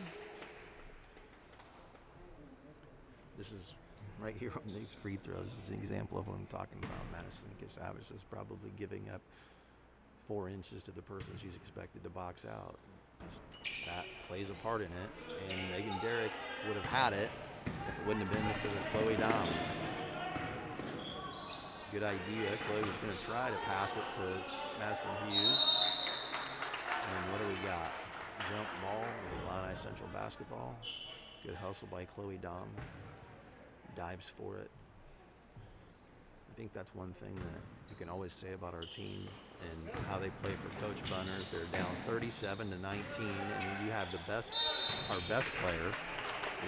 This is right here on these free throws. This is an example of what I'm talking about. Madison Casavicius is probably giving up 4 inches to the person she's expected to box out. That plays a part in it. And Megan Derrick would have had it if it wouldn't have been for Chloe Dom. Good idea. Chloe was going to try to pass it to Madison Hughes. And what do we got? Jump ball, Illini Central basketball. Good hustle by Chloe Dom. Dives for it. I think that's one thing that you can always say about our team and how they play for Coach Bunner. They're down 37-19, and you have our best player,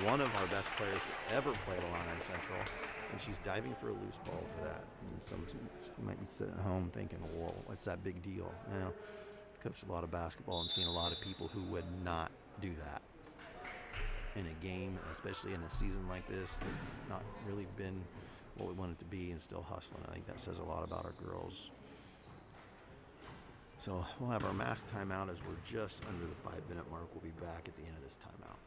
one of our best players to ever play at Illini Central, and she's diving for a loose ball for that. And you might be sitting at home thinking, well, what's that big deal? You know, coached a lot of basketball and seen a lot of people who would not do that in a game, especially in a season like this that's not really been what we want it to be, and still hustling. I think that says a lot about our girls. So we'll have our mask timeout as we're just under the 5-minute mark. We'll be back at the end of this timeout.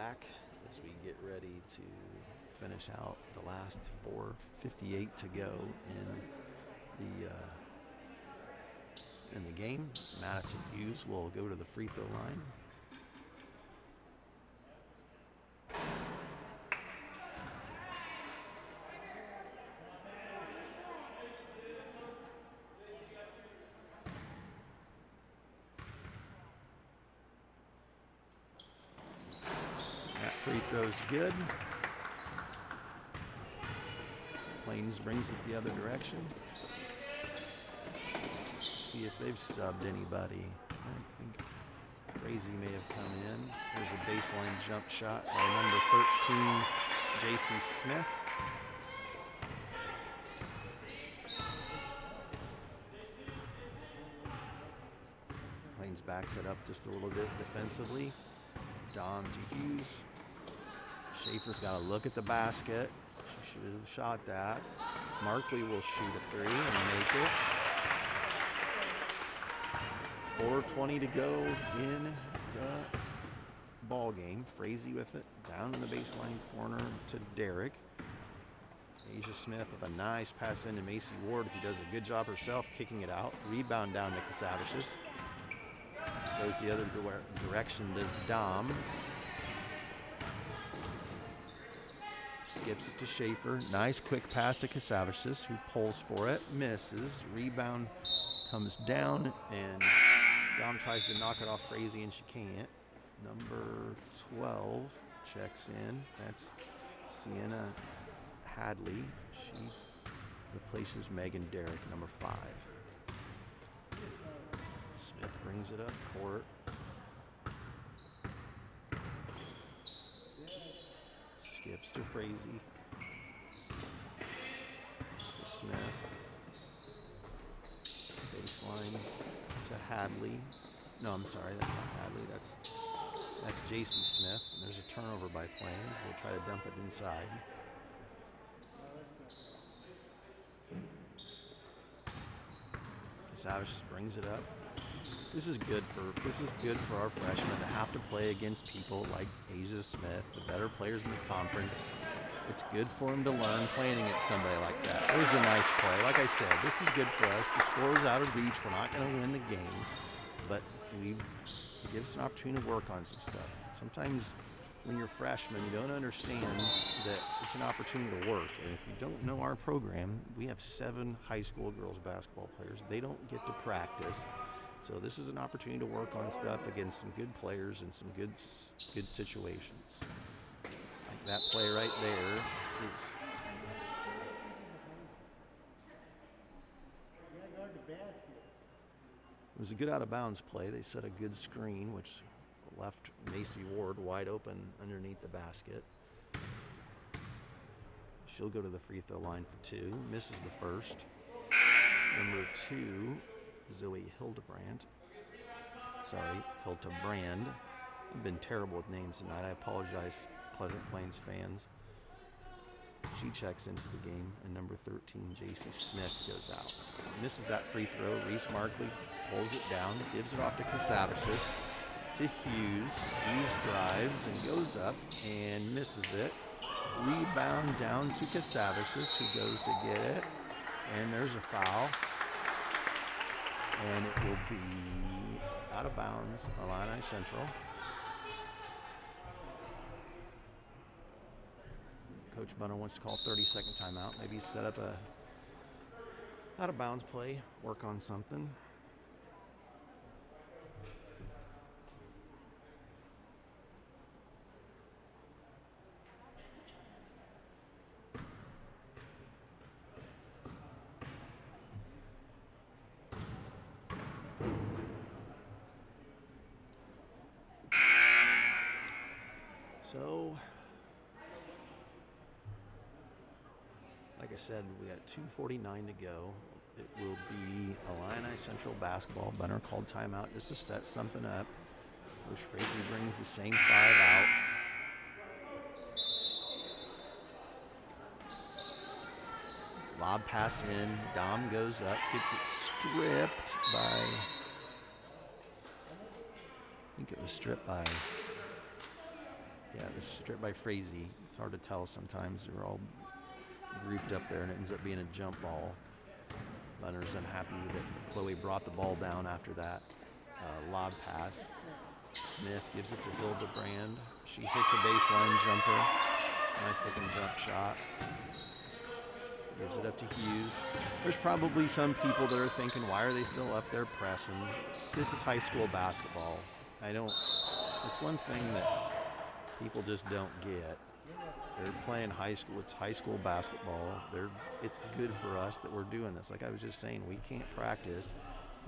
back as we get ready to finish out the last 4:58 to go in the game. Madison Hughes will go to the free throw line. Free throw's good. Plains brings it the other direction. See if they've subbed anybody. I think Crazy may have come in. There's a baseline jump shot by number 13, J.C. Smith. Plains backs it up just a little bit defensively. Dom to Hughes. Schaefer's got to look at the basket. She should have shot that. Markley will shoot a three and make it. 4:20 to go in the ball game. Frazee with it down in the baseline corner to Derek. Asia Smith with a nice pass into Macy Ward, who does a good job herself kicking it out. Rebound down to Casaviches. Goes the other direction, does Dom. Skips it to Schaefer. Nice quick pass to Casaviches, who pulls for it, misses. Rebound comes down, and Dom tries to knock it off Frazee, and she can't. Number 12 checks in. That's Sienna Hadley. She replaces Megan Derrick, number 5. Smith brings it up court. Skips to Frazee. To Smith. Baseline to Hadley. No, I'm sorry, that's not Hadley. That's J.C. Smith. And there's a turnover by Plains. They'll try to dump it inside. Casaviches brings it up. This is good for our freshmen to have to play against people like Asia Smith, the better players in the conference. It's good for them to learn playing against somebody like that. There's a nice play. Like I said, this is good for us. The score's out of reach. We're not going to win the game, but it gives us an opportunity to work on some stuff. Sometimes when you're freshmen, you don't understand that it's an opportunity to work. And if you don't know our program, we have 7 high school girls basketball players. They don't get to practice. So this is an opportunity to work on stuff against some good players and some good situations. Like that play right there is. It was a good out of bounds play. They set a good screen, which left Macy Ward wide open underneath the basket. She'll go to the free throw line for 2. Misses the first. Number 2. Zoe Hildebrand. I've been terrible with names tonight. I apologize, Pleasant Plains fans. She checks into the game, and number 13, J.C. Smith, goes out. Misses that free throw. Reese Markley pulls it down, gives it off to Casaviches, to Hughes. Hughes drives and goes up and misses it. Rebound down to Casaviches, who goes to get it, and there's a foul. And it will be out of bounds, Illini Central. Coach Bunner wants to call 30-second timeout. Maybe set up a out of bounds play, work on something. So, like I said, we got 2:49 to go. It will be Illini Central basketball. Bunner called timeout just to set something up. Coach Frazee brings the same 5 out. Lob pass in. Dom goes up, gets it stripped by, I think it was stripped by Yeah, this is stripped by Frazee. It's hard to tell sometimes. They're all grouped up there, and it ends up being a jump ball. Bunner's unhappy with it. Chloe brought the ball down after that lob pass. Smith gives it to Hildebrand. She hits a baseline jumper. Nice looking jump shot. Gives it up to Hughes. There's probably some people that are thinking, why are they still up there pressing? This is high school basketball. It's one thing that people just don't get. They're playing high school. It's high school basketball. It's good for us that we're doing this. Like I was just saying, we can't practice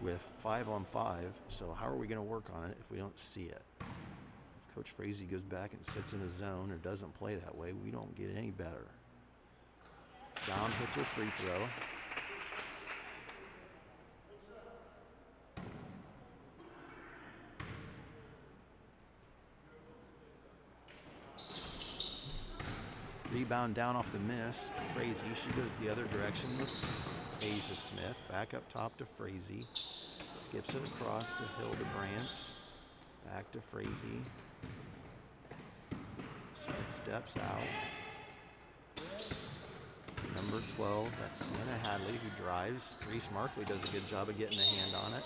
with 5-on-5, so how are we going to work on it if we don't see it? If Coach Frazee goes back and sits in a zone or doesn't play that way, we don't get any better. Dom hits her free throw. Rebound down off the miss. Frazee, she goes the other direction with Asia Smith. Back up top to Frazee. Skips it across to Hildebrand. Back to Frazee. Smith steps out. Number 12, that's Sienna Hadley, who drives. Reese Markley does a good job of getting a hand on it.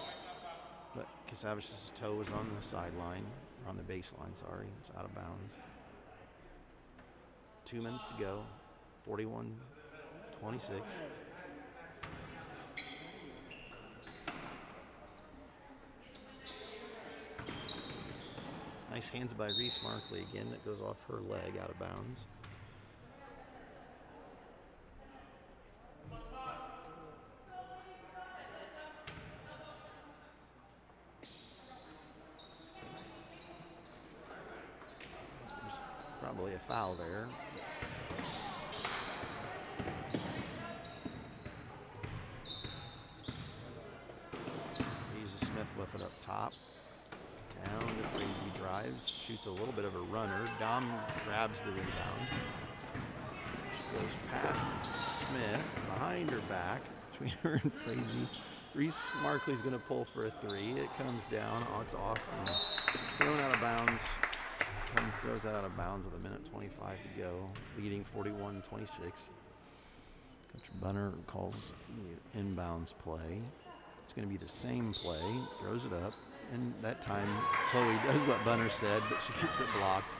But Kasavich's toe was on the sideline, or on the baseline, sorry. It's out of bounds. 2 minutes to go, 41-26. Nice hands by Reese Markley again. That goes off her leg out of bounds. There's probably a foul there. Asia Smith with it up top. Down to Frazee drives, shoots a little bit of a runner. Dom grabs the rebound. Goes past Smith, behind her back, between her and Frazee. Reese Markley's going to pull for a three. It comes down, it's off, and thrown out of bounds. Throws that out of bounds with 1:25 to go, leading 41-26. Coach Bunner calls the inbounds play. It's going to be the same play, throws it up, and that time Chloe does what Bunner said, but she gets it blocked.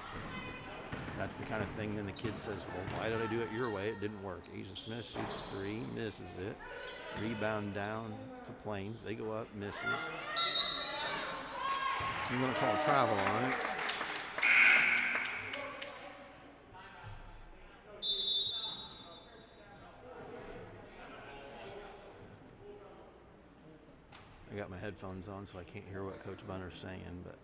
That's the kind of thing then the kid says, well, why did I do it your way? It didn't work. Asia Smith shoots three, misses it. Rebound down to Plains. They go up, misses. You want to call travel on it. I got my headphones on, so I can't hear what Coach Bunner's saying, but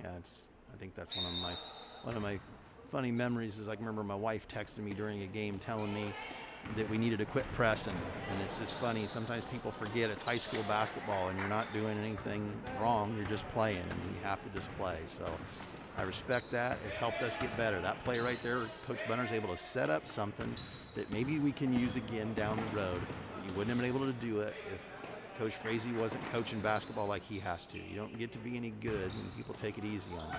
yeah, I think that's one of my funny memories is I can remember my wife texting me during a game telling me that we needed to quit pressing, and it's just funny. Sometimes people forget it's high school basketball and you're not doing anything wrong. You're just playing, and you have to just play. So I respect that. It's helped us get better. That play right there, Coach Bunner's able to set up something that maybe we can use again down the road. You wouldn't have been able to do it if Coach Frazee wasn't coaching basketball like he has to. You don't get to be any good when people take it easy on you.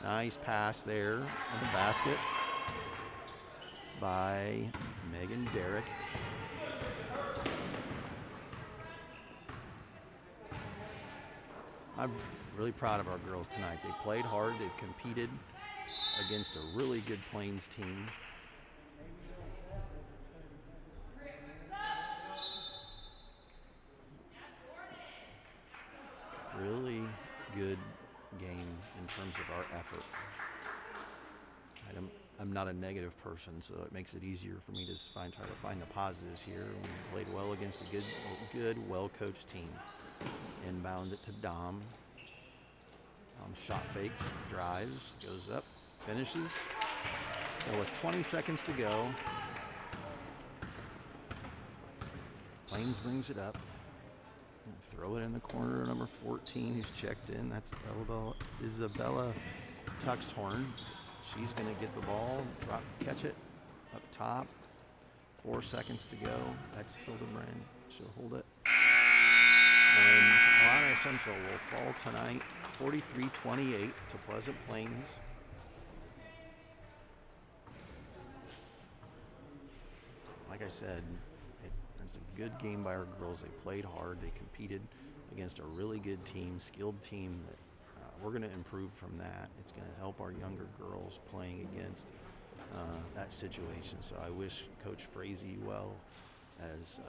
Nice pass there in the basket by Megan Derrick. I'm really proud of our girls tonight. They played hard. They've competed against a really good Plains team. Really good game in terms of our effort. I'm not a negative person, so it makes it easier for me to try to find the positives here. We played well against a good, well-coached team. Inbound it to Dom. Shot fakes, drives, goes up, finishes. So with 20 seconds to go, Plains brings it up. Throw it in the corner, number 14, who's checked in. That's Isabella Tuxhorn. She's going to get the ball, catch it up top. 4 seconds to go. That's Hildebrand. She'll hold it. And Illini Central will fall tonight, 43-28 to Pleasant Plains. Like I said, it's a good game by our girls. They played hard. They competed against a really good team, skilled team that we're going to improve from that. It's going to help our younger girls playing against that situation. So I wish Coach Frazee well, as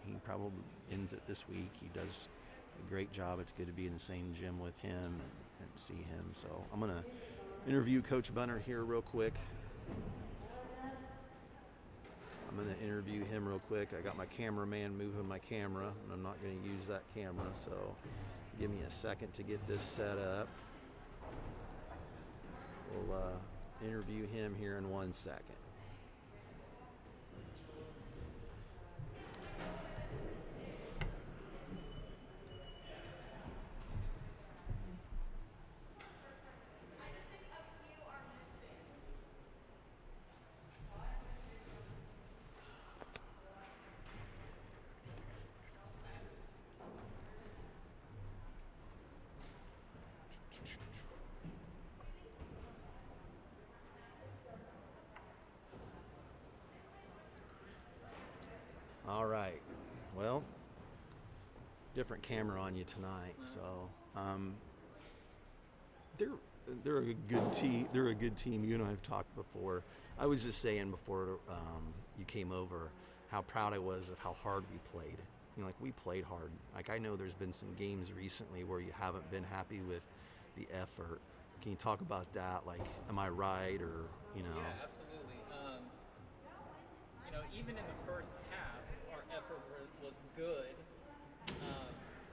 he probably ends it this week. He does a great job. It's good to be in the same gym with him and see him. So I'm going to interview Coach Bunner here real quick. I'm going to interview him real quick. I got my cameraman moving my camera, and I'm not going to use that camera, so give me a second to get this set up. We'll interview him here in 1 second. All right. Well, different camera on you tonight. So they're a good team. They're a good team. You and I have talked before. I was just saying before you came over how proud I was of how hard we played. You know, like we played hard. Like I know there's been some games recently where you haven't been happy with the effort. Can you talk about that? Like, am I right, or you know? Yeah, absolutely. You know, even in the first half, our effort was good.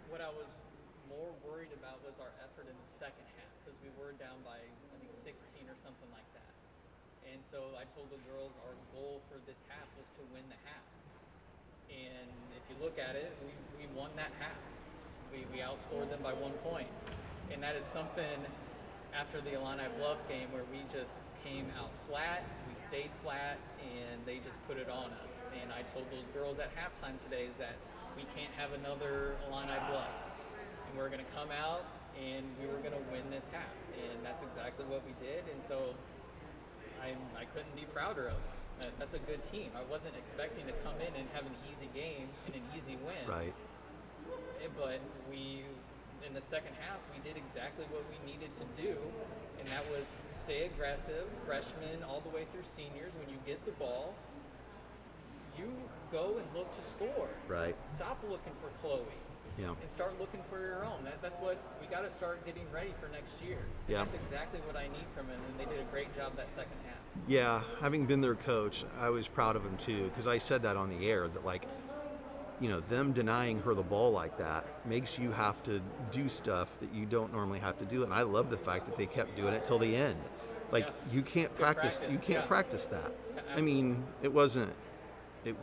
What I was more worried about was our effort in the second half, because we were down by, I think, 16 or something like that. And so I told the girls our goal for this half was to win the half. And if you look at it, we won that half. We outscored them by 1 point. And that is something after the Illini Bluffs game where we just came out flat, we stayed flat, and they just put it on us. And I told those girls at halftime today is that we can't have another Illini Bluffs. And we're going to come out and we were going to win this half. And that's exactly what we did. And so I couldn't be prouder of it. That's a good team. I wasn't expecting to come in and have an easy game and an easy win. Right. But in the second half, we did exactly what we needed to do, and that was stay aggressive, freshmen all the way through seniors. When you get the ball, you go and look to score. Right. Stop looking for Chloe. Yeah. And start looking for your own. That's what we got to start getting ready for next year. And Yeah. that's exactly what I need from them, and they did a great job that second half. Yeah, having been their coach, I was proud of them too, because I said that on the air that, like, you know, them denying her the ball like that makes you have to do stuff that you don't normally have to do. And I love the fact that they kept doing it till the end. Like, Yeah. you can't practice. You can't Yeah. practice that. Yeah, I mean, it wasn't.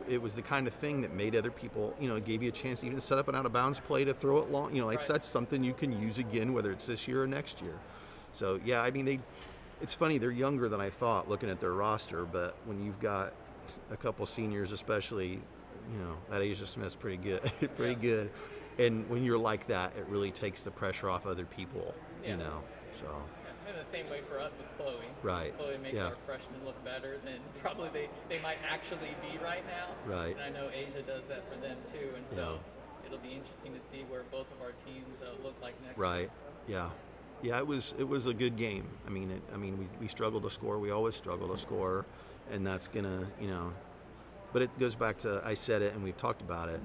It was the kind of thing that made other people, you know, gave you a chance to even set up an out of bounds play to throw it long. You know, like Right. that's something you can use again, whether it's this year or next year. So yeah, I mean, it's funny, they're younger than I thought looking at their roster, but when you've got a couple seniors, especially, you know, that Asia Smith's pretty good, pretty Yeah. good. And when you're like that, it really takes the pressure off other people, Yeah. you know. So Yeah, in the same way for us with Chloe. Right. Chloe makes Yeah. our freshmen look better than probably they might actually be right now. Right. And I know Asia does that for them too. And so it'll be interesting to see where both of our teams look like next Right. year. Yeah. Yeah, it was a good game. I mean, we struggled to score. We always struggle to score, and that's gonna, But it goes back to, I said it and we've talked about it.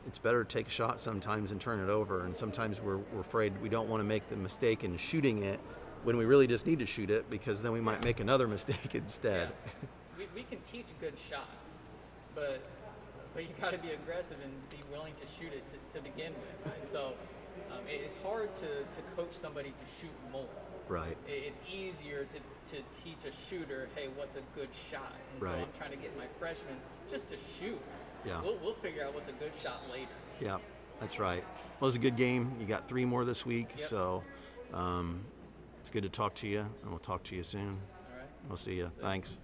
It's better to take a shot sometimes and turn it over, and sometimes we're afraid we don't want to make the mistake in shooting it when we really just need to shoot it, because then we might make another mistake instead. Yeah. We can teach good shots, but you got to be aggressive and be willing to shoot it to begin with. And so it's hard to coach somebody to shoot more. Right. It's easier to teach a shooter, hey, what's a good shot? And Right. so I'm trying to get my freshmen just to shoot. Yeah. We'll figure out what's a good shot later. Yeah, that's right. Well, it was a good game. You got 3 more this week, Yep. so it's good to talk to you, and we'll talk to you soon. All right. We'll see you. Thanks.